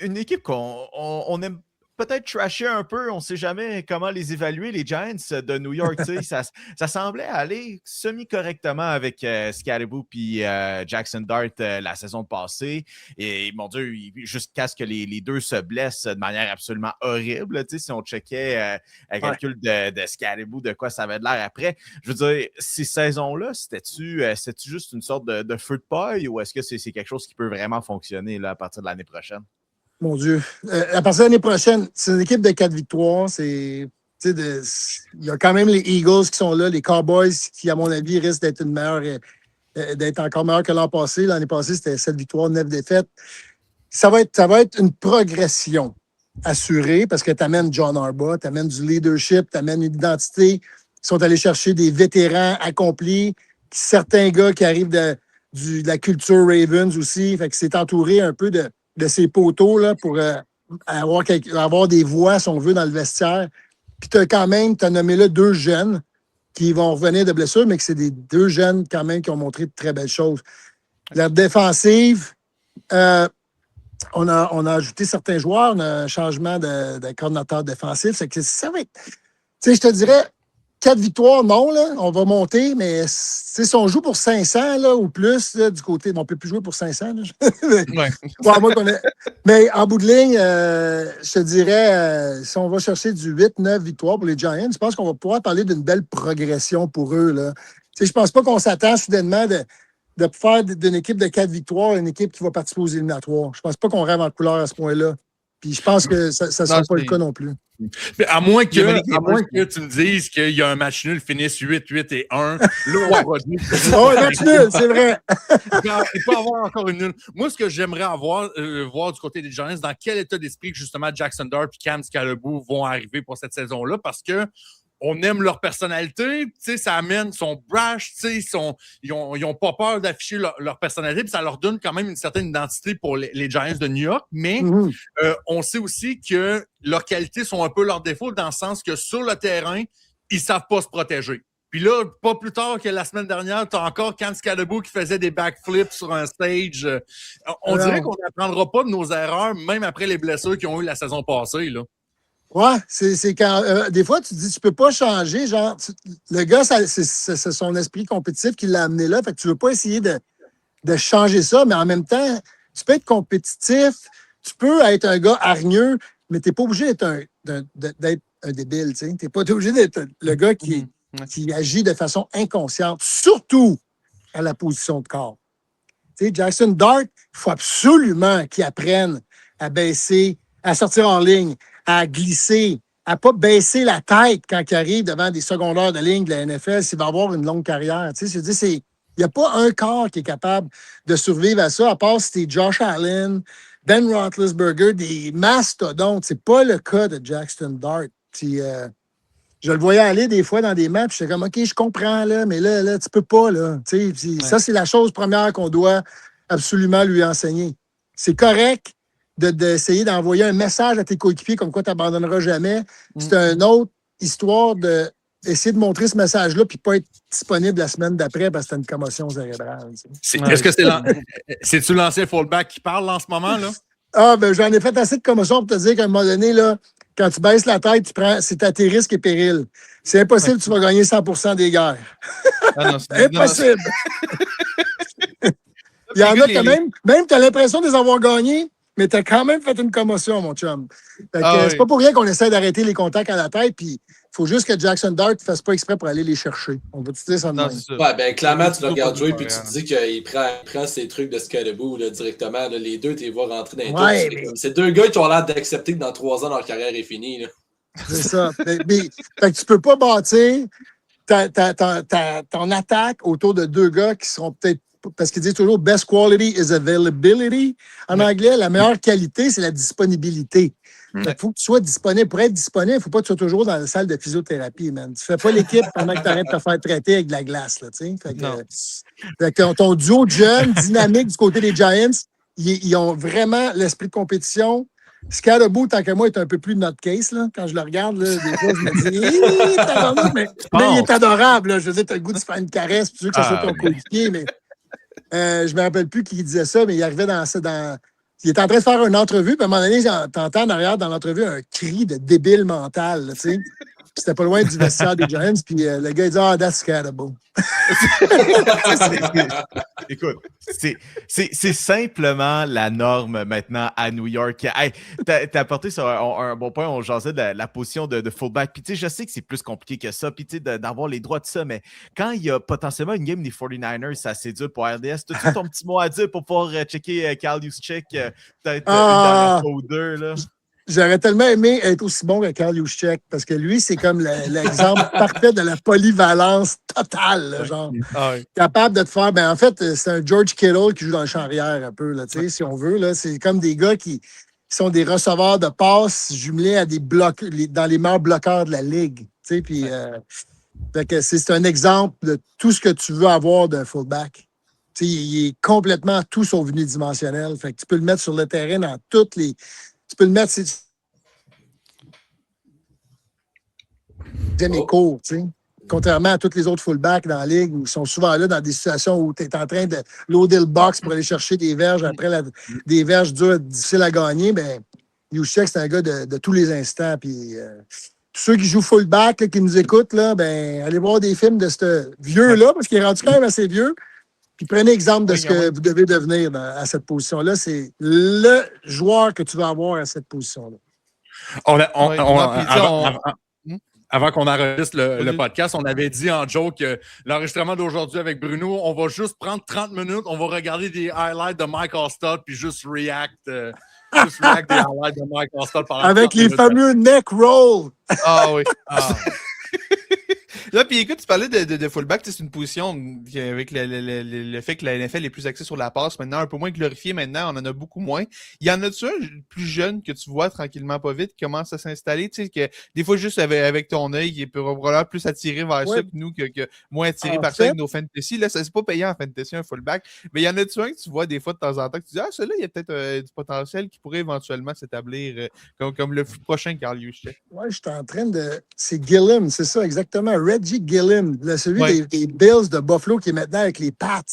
Une équipe qu'on aime peut-être trasher un peu. On ne sait jamais comment les évaluer, les Giants de New York. Ça semblait aller semi-correctement avec Scalaboo puis Jackson Dart la saison passée. Et mon Dieu, jusqu'à ce que les deux se blessent de manière absolument horrible. Si on checkait un calcul de Scalaboo, de quoi ça avait de l'air après. Je veux dire, ces saisons-là, c'était-tu juste une sorte de feu de paille ou est-ce que c'est quelque chose qui peut vraiment fonctionner là, à partir de l'année prochaine? Mon Dieu. À partir de l'année prochaine, c'est une équipe de 4 victoires. Il y a quand même les Eagles qui sont là, les Cowboys qui, à mon avis, risquent d'être d'être encore meilleurs que l'an passé. L'année passée, c'était 7 victoires, 9 défaites. Ça va être une progression assurée parce que tu amènes John Harbaugh, tu amènes du leadership, tu amènes une identité. Ils sont allés chercher des vétérans accomplis, certains gars qui arrivent de la culture Ravens aussi. Fait que c'est entouré un peu de ces poteaux là, pour avoir des voix, si on veut, dans le vestiaire. Puis tu as nommé là 2 jeunes qui vont revenir de blessure, mais que c'est des 2 jeunes quand même qui ont montré de très belles choses. La défensive, on a ajouté certains joueurs, on a un changement de coordonnateur défensif. C'est que ça va être. Tu sais, je te dirais, 4 victoires, non, là, on va monter, mais si on joue pour 500 là, ou plus, là, du côté. On ne peut plus jouer pour 500. Là. Mais en bout de ligne, je te dirais, si on va chercher du 8-9 victoires pour les Giants, je pense qu'on va pouvoir parler d'une belle progression pour eux. Là. Je ne pense pas qu'on s'attend soudainement de faire d'une équipe de 4 victoires une équipe qui va participer aux éliminatoires. Je ne pense pas qu'on rêve en couleur à ce point-là. Puis je pense que ça ne sera pas le cas non plus. À moins que tu me dises qu'il y a un match nul, finisse 8-8 et 1. Là, on va dire. Oh, un match nul, c'est vrai. Il peut y avoir encore une nulle. Moi, ce que j'aimerais voir du côté des Giants, dans quel état d'esprit que justement Jackson Dart et Cam Scalaboo vont arriver pour cette saison-là, parce que on aime leur personnalité, ça amène, son brash, ils n'ont pas peur d'afficher leur personnalité, puis ça leur donne quand même une certaine identité pour les Giants de New York, mais on sait aussi que leurs qualités sont un peu leurs défauts, dans le sens que sur le terrain, ils ne savent pas se protéger. Puis là, pas plus tard que la semaine dernière, tu as encore Cam Scalaboo qui faisait des backflips sur un stage. On dirait qu'on n'apprendra pas de nos erreurs, même après les blessures qu'ils ont eues la saison passée, là. Ouais, c'est quand. Des fois, tu te dis, tu peux pas changer. Genre, le gars, c'est son esprit compétitif qui l'a amené là. Fait que tu veux pas essayer de changer ça, mais en même temps, tu peux être compétitif, tu peux être un gars hargneux, mais tu n'es pas obligé d'être un débile. Tu n'es pas obligé d'être le gars qui agit de façon inconsciente, surtout à la position de corps. Tu sais, Jackson Dart, il faut absolument qu'il apprenne à baisser, à sortir en ligne, à glisser, à ne pas baisser la tête quand il arrive devant des secondaires de ligne de la NFL s'il va avoir une longue carrière. Tu sais, il n'y a pas un corps qui est capable de survivre à ça, à part si c'était Josh Allen, Ben Roethlisberger, des mastodontes. C'est pas le cas de Jackson Dart. Puis, je le voyais aller des fois dans des matchs, j'étais comme, OK, je comprends, là, mais là tu peux pas, là. Tu sais, ça, c'est la chose première qu'on doit absolument lui enseigner. C'est correct d'essayer d'envoyer un message à tes coéquipiers comme quoi tu n'abandonneras jamais. C'est une autre histoire d'essayer de montrer ce message-là puis pas être disponible la semaine d'après parce que tu as une commotion cérébrale. Est-ce que c'est-tu l'ancien fullback qui parle en ce moment, là? Ah, ben j'en ai fait assez de commotions pour te dire qu'à un moment donné, là, quand tu baisses la tête, c'est à tes risques et périls. C'est impossible, tu vas gagner 100% des guerres. Ah non, c'est impossible. Il y en a que même tu as l'impression de les avoir gagnés, mais tu as quand même fait une commotion, mon chum. C'est pas pour rien qu'on essaie d'arrêter les contacts à la tête, puis il faut juste que Jackson Dart ne fasse pas exprès pour aller les chercher. On va te dire ça de même. Ouais, ben clairement, tu le regardes jouer, puis tu te dis qu'il prend ces trucs de Scalaboo directement. Là, les deux, tu les vois rentrer dans les deux. C'est 2 gars qui ont l'air d'accepter que dans 3 ans, leur carrière est finie. Là. C'est ça. Fait que tu peux pas bâtir ton attaque autour de 2 gars qui seront peut-être. Parce qu'ils disent toujours best quality is availability. En anglais, la meilleure qualité, c'est la disponibilité. Il faut que tu sois disponible. Pour être disponible, il ne faut pas que tu sois toujours dans la salle de physiothérapie, man. Tu ne fais pas l'équipe pendant que tu arrêtes de te faire traiter avec de la glace. Là, fait que ton duo de jeunes, dynamique du côté des Giants, ils ont vraiment l'esprit de compétition. Scalaboo, tant que moi, est un peu plus nutcase. Là. Quand je le regarde, là, des fois, je me dis mais il est adorable. Là. Je veux dire, tu as le goût de se faire une caresse, puis tu veux que ça soit ton coéquipier, mais je ne me rappelle plus qui disait ça, mais il arrivait dans il est en train de faire une entrevue, puis à un moment donné, t'entends en arrière dans l'entrevue un cri de débile mental, là, tu sais. C'était pas loin du vestiaire des Giants, puis le gars, il dit « Ah, that's scatable. » Écoute, c'est simplement la norme maintenant à New York. Hey, t'as apporté sur un bon point, on jasait de la position de fullback. Puis tu sais, je sais que c'est plus compliqué que ça, puis tu sais, d'avoir les droits de ça, mais quand il y a potentiellement une game des 49ers, c'est assez dur pour RDS. T'as-tu ton petit mot à dire pour pouvoir checker Kyle Juszczyk peut-être une dernière fois ou deux, là? J'aurais tellement aimé être aussi bon que Kyle Juszczyk, parce que lui, c'est comme l'exemple parfait de la polyvalence totale, là, genre. Capable de te faire... Ben, en fait, c'est un George Kittle qui joue dans le champ arrière un peu, là, si on veut. Là. C'est comme des gars qui sont des receveurs de passes jumelés à des blocs dans les meilleurs bloqueurs de la ligue. Puis, c'est un exemple de tout ce que tu veux avoir d'un fullback. Il est complètement tout sauf unidimensionnel. Fait que tu peux le mettre sur le terrain dans toutes les... Tu peux le mettre, c'est court, tu sais. Contrairement à tous les autres fullbacks dans la ligue où ils sont souvent là dans des situations où tu es en train de loader le box pour aller chercher des verges après des verges dures, difficiles à gagner, bien, Juszczyk, c'est un gars de tous les instants. Puis, tous ceux qui jouent fullback, là, qui nous écoutent, là, ben, allez voir des films de ce vieux-là, parce qu'il est rendu quand même assez vieux. Puis prenez exemple de ce que vous devez devenir à cette position-là. C'est le joueur que tu vas avoir à cette position-là. Avant qu'on enregistre le podcast, on avait dit en joke que l'enregistrement d'aujourd'hui avec Bruno, on va juste prendre 30 minutes, on va regarder des highlights de Michael Stott puis juste react des highlights de Michael Stott. Avec les fameux neck rolls. Ah oui. Là, puis écoute, tu parlais de fullback, c'est une position avec le fait que la NFL est plus axée sur la passe maintenant, un peu moins glorifiée maintenant, on en a beaucoup moins. Il y en a-tu un plus jeune que tu vois tranquillement pas vite qui commence à s'installer, tu sais, que des fois juste avec ton œil, il est probablement plus attiré vers ça que nous, que moins attiré par ça avec nos fantasy. Là, ça c'est pas payant en fantasy un fullback, mais il y en a-tu un que tu vois des fois de temps en temps que tu dis ah, celui-là, il y a peut-être du potentiel qui pourrait éventuellement s'établir comme le prochain Kyle Juszczyk. Ouais, je suis en train de... C'est Gillum, c'est ça, exactement. Reggie Gillum, celui des Bills de Buffalo qui est maintenant avec les Pats.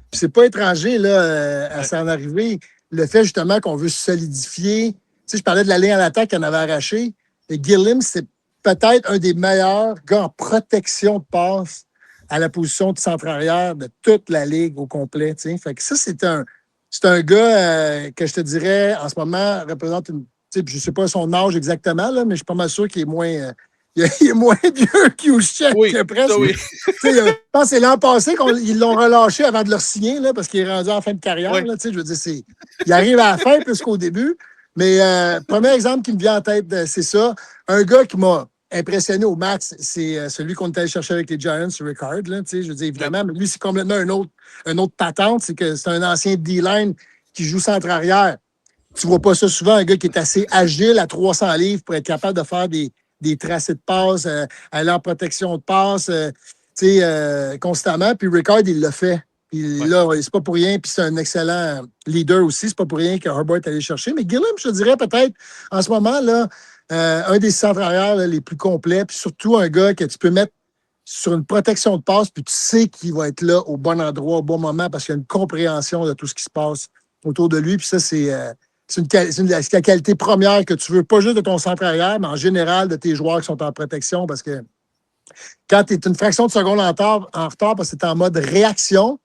Puis c'est pas étranger là, à s'en arriver. Le fait justement qu'on veut se solidifier. Tu sais, je parlais de la ligne à l'attaque qu'on avait arrachée. Et Gillum, c'est peut-être un des meilleurs gars en protection de passe à la position de centre arrière de toute la ligue au complet. Tu sais. Fait que ça, c'est un gars que je te dirais en ce moment représente une. Je ne sais pas son âge exactement, là, mais je suis pas mal sûr qu'il est moins. Il est moins vieux qu'Juszczyk, presque. Oui. Je pense que c'est l'an passé qu'ils l'ont relâché avant de le signer, là, parce qu'il est rendu en fin de carrière. Là, je veux dire, il arrive à la fin plus qu'au début. Mais premier exemple qui me vient en tête, c'est ça. Un gars qui m'a impressionné au max, c'est celui qu'on est allé chercher avec les Giants, Ricard. Là, je veux dire, évidemment, mais lui, c'est complètement un autre patente. C'est que c'est un ancien D-line qui joue centre arrière. Tu vois pas ça souvent, un gars qui est assez agile à 300 livres pour être capable de faire des tracés de passe, aller en protection de passe, constamment. Puis Ricard, il l'a fait. Puis là, c'est pas pour rien. Puis c'est un excellent leader aussi. C'est pas pour rien que Herbert est allé chercher. Mais Gillum, je te dirais peut-être, en ce moment, là, un des centres arrière là, les plus complets. Puis surtout un gars que tu peux mettre sur une protection de passe, puis tu sais qu'il va être là au bon endroit, au bon moment, parce qu'il y a une compréhension de tout ce qui se passe autour de lui. Puis ça, c'est la qualité première que tu veux, pas juste de ton centre arrière, mais en général de tes joueurs qui sont en protection, parce que quand tu es une fraction de seconde en retard parce que tu es en mode réaction,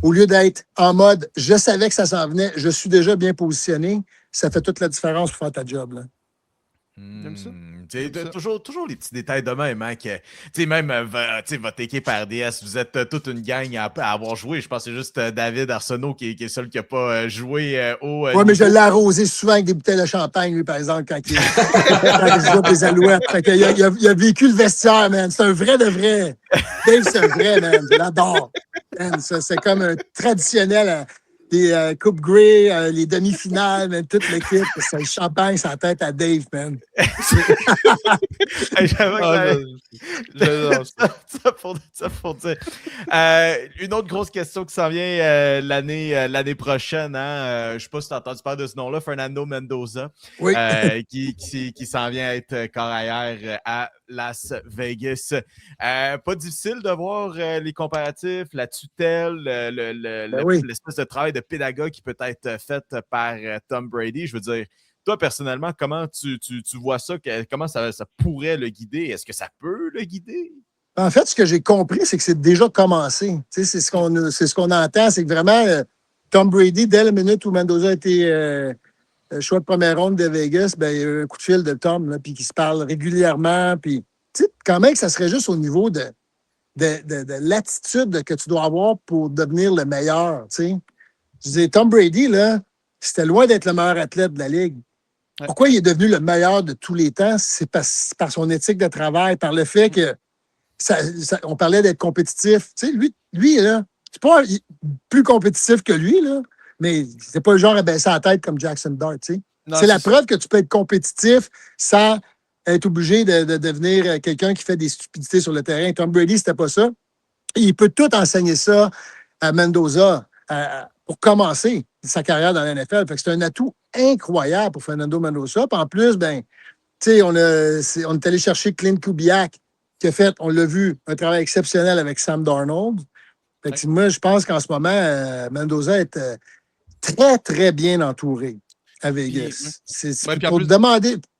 au lieu d'être en mode « je savais que ça s'en venait, je suis déjà bien positionné », ça fait toute la différence pour faire ta job. Là. J'aime ça. Toujours les petits détails de même, hein, que même votre équipe RDS, vous êtes toute une gang à avoir joué. Je pense que c'est juste David Arsenault qui est le seul qui n'a pas joué au. Oui, mais je l'ai arrosé souvent avec des bouteilles de champagne, lui, par exemple, quand il joue des Alouettes. Fait que il a vécu le vestiaire, man. C'est un vrai de vrai. Dave, c'est un vrai, man. Je l'adore. C'est comme un traditionnel. Les Coupe Grey, les demi-finales, même toute l'équipe, c'est le champagne sur la tête à Dave, man. Ça pour dire. Une autre grosse question qui s'en vient l'année prochaine. Hein, je ne sais pas si tu as entendu parler de ce nom-là, Fernando Mendoza, oui. qui s'en vient être carrière à Las Vegas. Pas difficile de voir les comparatifs, la tutelle, l'espèce de travail de pédagogue qui peut être fait par Tom Brady. Je veux dire, toi, personnellement, comment tu vois ça? Comment ça pourrait le guider? Est-ce que ça peut le guider? En fait, ce que j'ai compris, c'est que c'est déjà commencé. C'est ce qu'on entend, c'est que vraiment, Tom Brady, dès la minute où Mendoza a été choix de première ronde de Vegas, ben, il y a eu un coup de fil de Tom, puis qui se parle régulièrement. Puis, tu sais, quand même, ça serait juste au niveau de l'attitude que tu dois avoir pour devenir le meilleur. Tu sais. Je disais, Tom Brady, là, c'était loin d'être le meilleur athlète de la Ligue. Ouais. Pourquoi il est devenu le meilleur de tous les temps? C'est par son éthique de travail, par le fait que on parlait d'être compétitif. Tu sais, lui là, c'est pas plus compétitif que lui, là, mais c'est pas le genre à baisser la tête comme Jackson Dart. Tu sais. C'est la preuve que tu peux être compétitif sans être obligé de devenir quelqu'un qui fait des stupidités sur le terrain. Tom Brady, c'était pas ça. Il peut tout enseigner ça à Mendoza pour commencer sa carrière dans la NFL. Fait que c'est un atout incroyable pour Fernando Mendoza. Puis en plus, ben, tu sais, on est allé chercher Clint Kubiak, qui a fait, on l'a vu, un travail exceptionnel avec Sam Darnold. Fait que moi, je pense qu'en ce moment, Mendoza est très, très bien entouré à Vegas.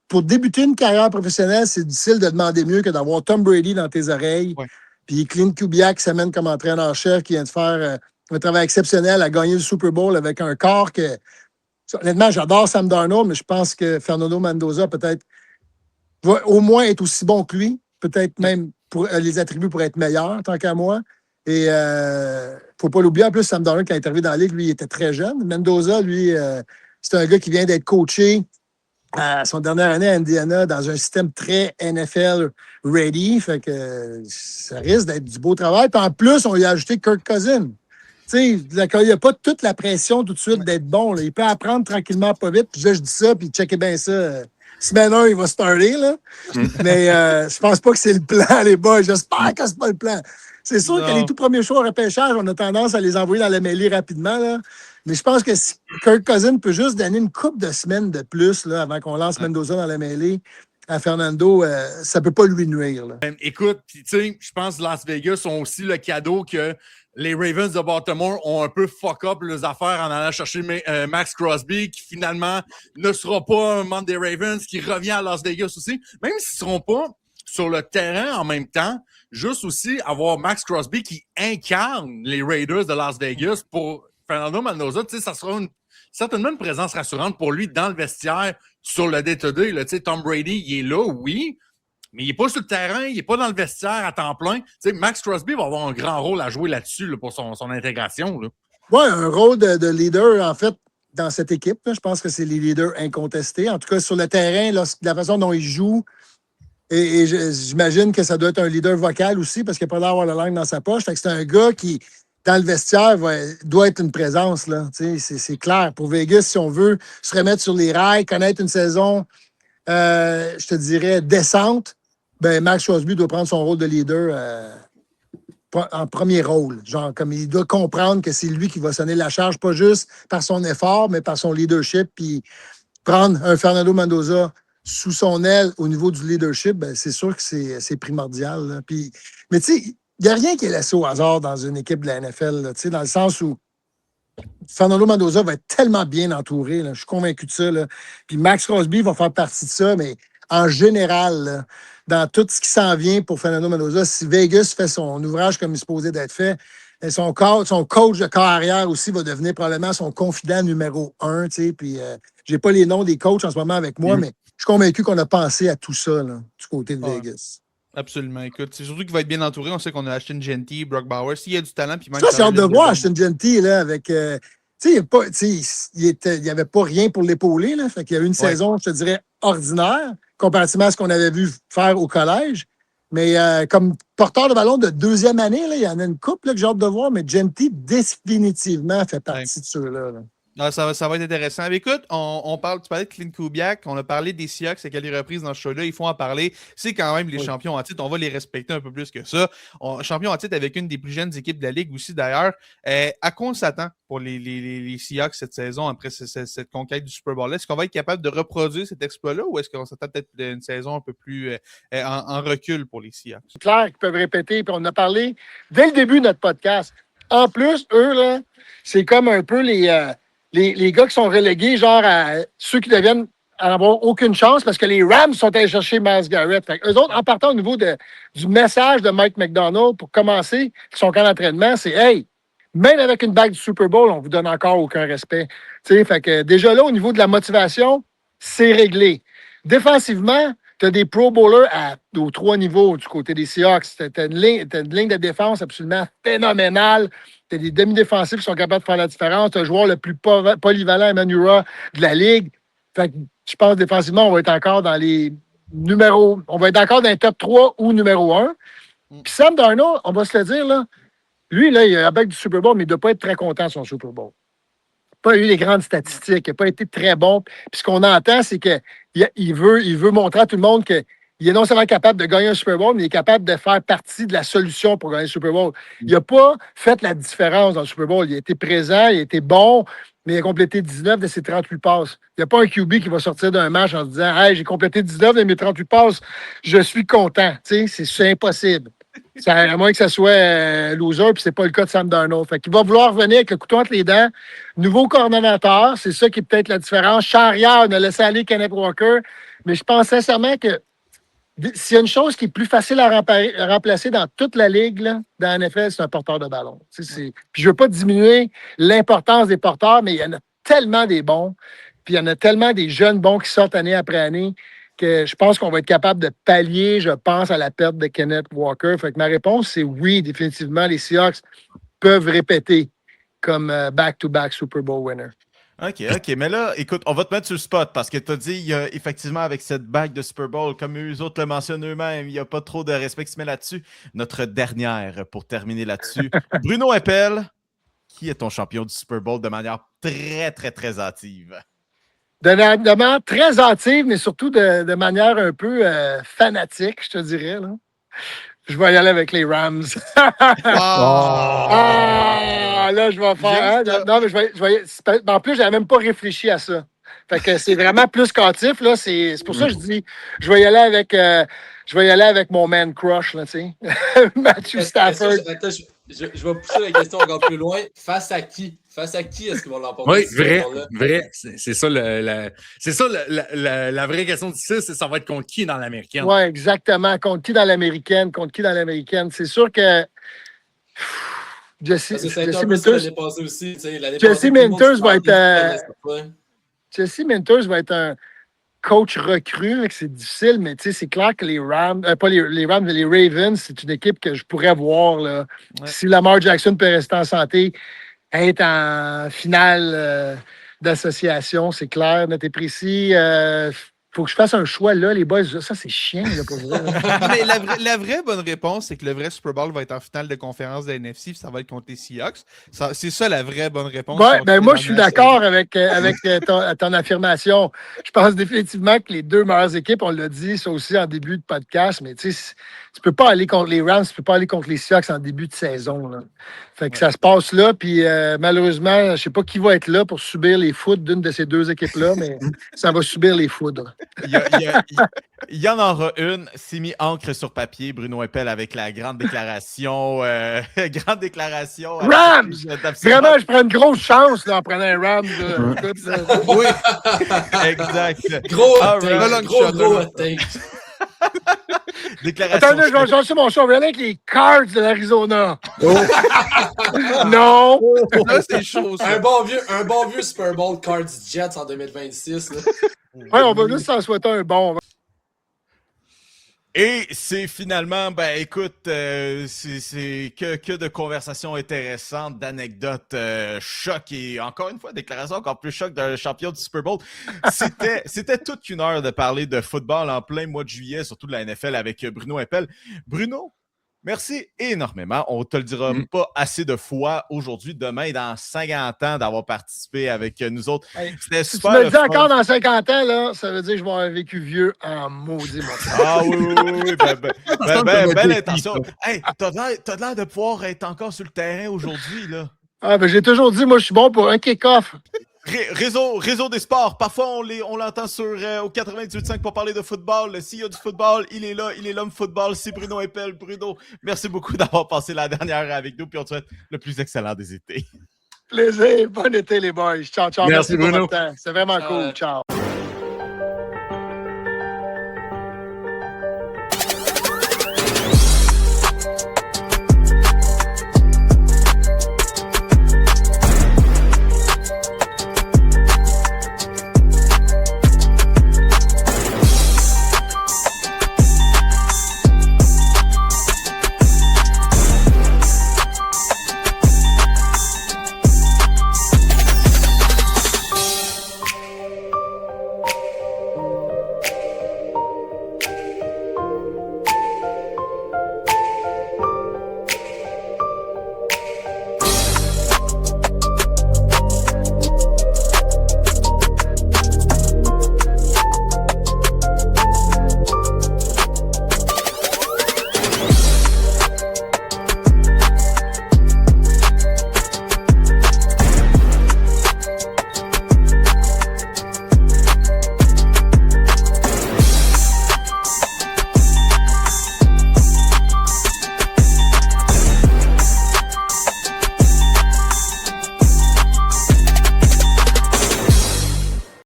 Pour débuter une carrière professionnelle, c'est difficile de demander mieux que d'avoir Tom Brady dans tes oreilles. Ouais. Puis Clint Kubiak qui s'amène comme entraîneur-chef, qui vient de faire un travail exceptionnel à gagner le Super Bowl avec un corps que... Honnêtement, j'adore Sam Darnold, mais je pense que Fernando Mendoza peut-être va au moins être aussi bon que lui. Peut-être même pour les attributs pour être meilleur, tant qu'à moi. Et faut pas l'oublier. En plus, Sam Darnold, qui a interviewé dans la Ligue, lui, il était très jeune. Mendoza, lui, c'est un gars qui vient d'être coaché à son dernière année à Indiana dans un système très NFL ready. Fait que ça risque d'être du beau travail. Puis en plus, on lui a ajouté Kirk Cousins. Tu sais, il n'y a pas toute la pression tout de suite d'être bon. Là. Il peut apprendre tranquillement, pas vite. Puis là, je dis ça, puis checkez bien ça. Semaine 1, il va starter, là. Mais je pense pas que c'est le plan, les boys. J'espère que c'est pas le plan. C'est sûr que les tout premiers choix au repêchage, on a tendance à les envoyer dans la mêlée rapidement, là. Mais je pense que si Kirk Cousins peut juste donner une couple de semaines de plus, là, avant qu'on lance Mendoza dans la mêlée à Fernando, ça peut pas lui nuire, là. Écoute, tu sais, je pense que Las Vegas ont aussi le cadeau que les Ravens de Baltimore ont un peu fuck up leurs affaires en allant chercher Max Crosby, qui finalement ne sera pas un membre des Ravens, qui revient à Las Vegas aussi. Même s'ils ne seront pas sur le terrain en même temps, juste aussi avoir Max Crosby qui incarne les Raiders de Las Vegas pour Fernando Mendoza, tu sais, ça sera certainement une présence rassurante pour lui dans le vestiaire sur le day-to-day. Tu sais, Tom Brady, il est là, oui, mais il n'est pas sur le terrain, il n'est pas dans le vestiaire à temps plein. Tu sais, Max Crosby va avoir un grand rôle à jouer là-dessus là, pour son intégration. Oui, un rôle de leader, en fait, dans cette équipe. Là, je pense que c'est les leaders incontestés. En tout cas, sur le terrain, la façon dont il joue, et j'imagine que ça doit être un leader vocal aussi, parce qu'il n'a pas l'air d'avoir la langue dans sa poche. Fait que c'est un gars qui, dans le vestiaire, doit être une présence. Là. C'est clair. Pour Vegas, si on veut se remettre sur les rails, connaître une saison, je te dirais, décente, ben Max Crosby doit prendre son rôle de leader en premier rôle. Genre, comme il doit comprendre que c'est lui qui va sonner la charge, pas juste par son effort, mais par son leadership. Puis prendre un Fernando Mendoza sous son aile au niveau du leadership, ben, c'est sûr que c'est primordial. Là. Puis, mais tu sais, il n'y a rien qui est laissé au hasard dans une équipe de la NFL, là, dans le sens où Fernando Mendoza va être tellement bien entouré. Là, je suis convaincu de ça. Là. Puis Max Crosby va faire partie de ça, mais en général, là, dans tout ce qui s'en vient pour Fernando Mendoza, si Vegas fait son ouvrage comme il est supposé d'être fait, son coach de carrière aussi va devenir probablement son confident numéro 1. Puis j'ai pas les noms des coachs en ce moment avec moi, mais je suis convaincu qu'on a pensé à tout ça là, du côté de Vegas. Absolument. Écoute, c'est surtout qu'il va être bien entouré. On sait qu'on a Ashton Genty, Brock Bowers. S'il y a du talent, puis même. Ça, c'est hâte de voir Ashton Genty, là, avec. il n'y avait pas rien pour l'épauler, là. Fait qu'il y a eu une saison, je te dirais, ordinaire, comparativement à ce qu'on avait vu faire au collège. Mais comme porteur de ballon de deuxième année, là, il y en a une couple là, que j'ai hâte de voir, mais Genty, définitivement, fait partie de ceux-là. Là. Ah, ça va être intéressant. Mais écoute, tu parlais de Clint Kubiak, on a parlé des Seahawks à quelques reprises dans ce show-là. Il faut en parler. C'est quand même les champions en titre. On va les respecter un peu plus que ça. Champions en titre avec une des plus jeunes équipes de la Ligue aussi, d'ailleurs. À quoi on s'attend pour les Seahawks cette saison après cette conquête du Super Bowl-là? Est-ce qu'on va être capable de reproduire cet exploit-là ou est-ce qu'on s'attend peut-être à une saison un peu plus en recul pour les Seahawks? C'est clair qu'ils peuvent répéter. Puis on a parlé dès le début de notre podcast. En plus, eux, là, c'est comme un peu les gars qui sont relégués, genre à ceux qui deviennent à n'avoir aucune chance parce que les Rams sont allés chercher Myles Garrett. Fait eux autres, en partant au niveau du message de Mike McDonald pour commencer son camp d'entraînement, c'est hey, même avec une bague du Super Bowl, on vous donne encore aucun respect. T'sais, fait que déjà là, au niveau de la motivation, c'est réglé. Défensivement, tu as des Pro Bowlers aux 3 niveaux du côté des Seahawks. Tu as une ligne de défense absolument phénoménale. Tu as des demi-défensifs qui sont capables de faire la différence. Tu as le joueur le plus polyvalent, Emmanuel, de la Ligue. Fait que je pense défensivement, on va être encore dans les numéros. On va être encore dans les top 3 ou numéro 1. Puis Sam Darnold, on va se le dire, là, lui, là, il a la bague du Super Bowl, mais il ne doit pas être très content de son Super Bowl. Il n'a pas eu les grandes statistiques, il n'a pas été très bon. Puis ce qu'on entend, c'est qu'il veut montrer à tout le monde qu'il est non seulement capable de gagner un Super Bowl, mais il est capable de faire partie de la solution pour gagner le Super Bowl. Il n'a pas fait la différence dans le Super Bowl. Il a été présent, il a été bon, mais il a complété 19 de ses 38 passes. Il n'y a pas un QB qui va sortir d'un match en se disant « Hey, j'ai complété 19 de mes 38 passes, je suis content. » Tu sais, c'est impossible. À moins que ça soit loser, puis c'est pas le cas de Sam Darnold. Fait qu'il va vouloir revenir avec le couteau entre les dents. Nouveau coordonnateur, c'est ça qui est peut-être la différence. Charrière, on a laissé aller Kenneth Walker, mais je pense sincèrement que s'il y a une chose qui est plus facile à remplacer dans toute la Ligue, là, dans la NFL, c'est un porteur de ballon. Puis je ne veux pas diminuer l'importance des porteurs, mais il y en a tellement des bons, puis il y en a tellement des jeunes bons qui sortent année après année que je pense qu'on va être capable de pallier, je pense, à la perte de Kenneth Walker. Fait que ma réponse, c'est oui, définitivement, les Seahawks peuvent répéter comme back-to-back Super Bowl winner. OK. Mais là, écoute, on va te mettre sur le spot parce que tu as dit, effectivement, avec cette bague de Super Bowl, comme eux autres le mentionnent eux-mêmes, il n'y a pas trop de respect qui se met là-dessus. Notre dernière, pour terminer là-dessus, Bruno Eppel, qui est ton champion du Super Bowl de manière très, très, très hâtive? De manière très hâtive, mais surtout de manière un peu fanatique, je te dirais. Là. Je vais y aller avec les Rams. Là, je vais faire... Non, mais je vais en plus, je n'avais même pas réfléchi à ça. Fait que c'est vraiment plus qu'hâtif. Là. C'est pour ça que je dis, je vais y aller avec mon man crush, là, tu sais. Matthew Stafford. Je vais pousser la question encore plus loin. Face à qui? Face à qui est-ce qu'ils vont l'emporter? Oui, vrai. C'est ça, la vraie question d'ici, c'est ça va être contre qui dans l'américaine? Oui, exactement. Contre qui dans l'américaine? C'est sûr que Jesse Minters va être un coach recru, c'est difficile, mais c'est clair que les Rams, pas les Rams, mais les Ravens, c'est une équipe que je pourrais voir là, si Lamar Jackson peut rester en santé, être en finale d'association, c'est clair, net et précis. Faut que je fasse un choix là, les boys. Ça, c'est chiant là, pour vrai. Mais la vraie bonne réponse, c'est que le vrai Super Bowl va être en finale de conférence de la NFC, puis ça va être contre les Seahawks. C'est ça la vraie bonne réponse. Ouais, ben moi, je suis d'accord avec ton affirmation. Je pense définitivement que les deux meilleures équipes, on l'a dit, ça aussi en début de podcast, mais tu sais, tu peux pas aller contre les Rams, tu peux pas aller contre les Seahawks en début de saison. Là. Fait que ça se passe là, puis malheureusement, je sais pas qui va être là pour subir les foudres d'une de ces deux équipes-là, mais ça va subir les foudres. Il y en aura une, c'est mis encre sur papier, Bruno Eppel, avec la grande déclaration. Rams! Vraiment, je prends une grosse chance là, en prenant un Rams. Oui, exact. Gros take. Déclaration. Attendez, je vais changer mon show. Regardez avec les Cards de l'Arizona. Non! Là, c'est chaud, ça. Un bon vieux Super Bowl Cards Jets en 2026. Oui, on va juste s'en souhaiter un bon. Et c'est finalement, ben écoute, c'est que de conversations intéressantes, d'anecdotes choc et encore une fois, déclaration encore plus choc d'un champion du Super Bowl. C'était toute une heure de parler de football en plein mois de juillet, surtout de la NFL avec Bruno Eppel. Bruno, Merci énormément. On ne te le dira pas assez de fois aujourd'hui, demain et dans 50 ans d'avoir participé avec nous autres. Hey, C'était si tu super. me le dis encore dans 50 ans, là, ça veut dire que je vais avoir vécu vieux en maudit, mon frère. Ah oui. Belle intention. Hey, t'as l'air de pouvoir être encore sur le terrain aujourd'hui, là. Ah, ben j'ai toujours dit, moi, je suis bon pour un kick-off. Réseau des sports. Parfois, on l'entend au 98.5 pour parler de football. Le CEO du football, il est là, il est l'homme football. C'est Bruno Eppel. Bruno, merci beaucoup d'avoir passé la dernière heure avec nous. Puis on te souhaite le plus excellent des étés. Plaisir. Bon été, les boys. Ciao. Merci, pour Bruno. votre temps. C'est vraiment cool. Ciao.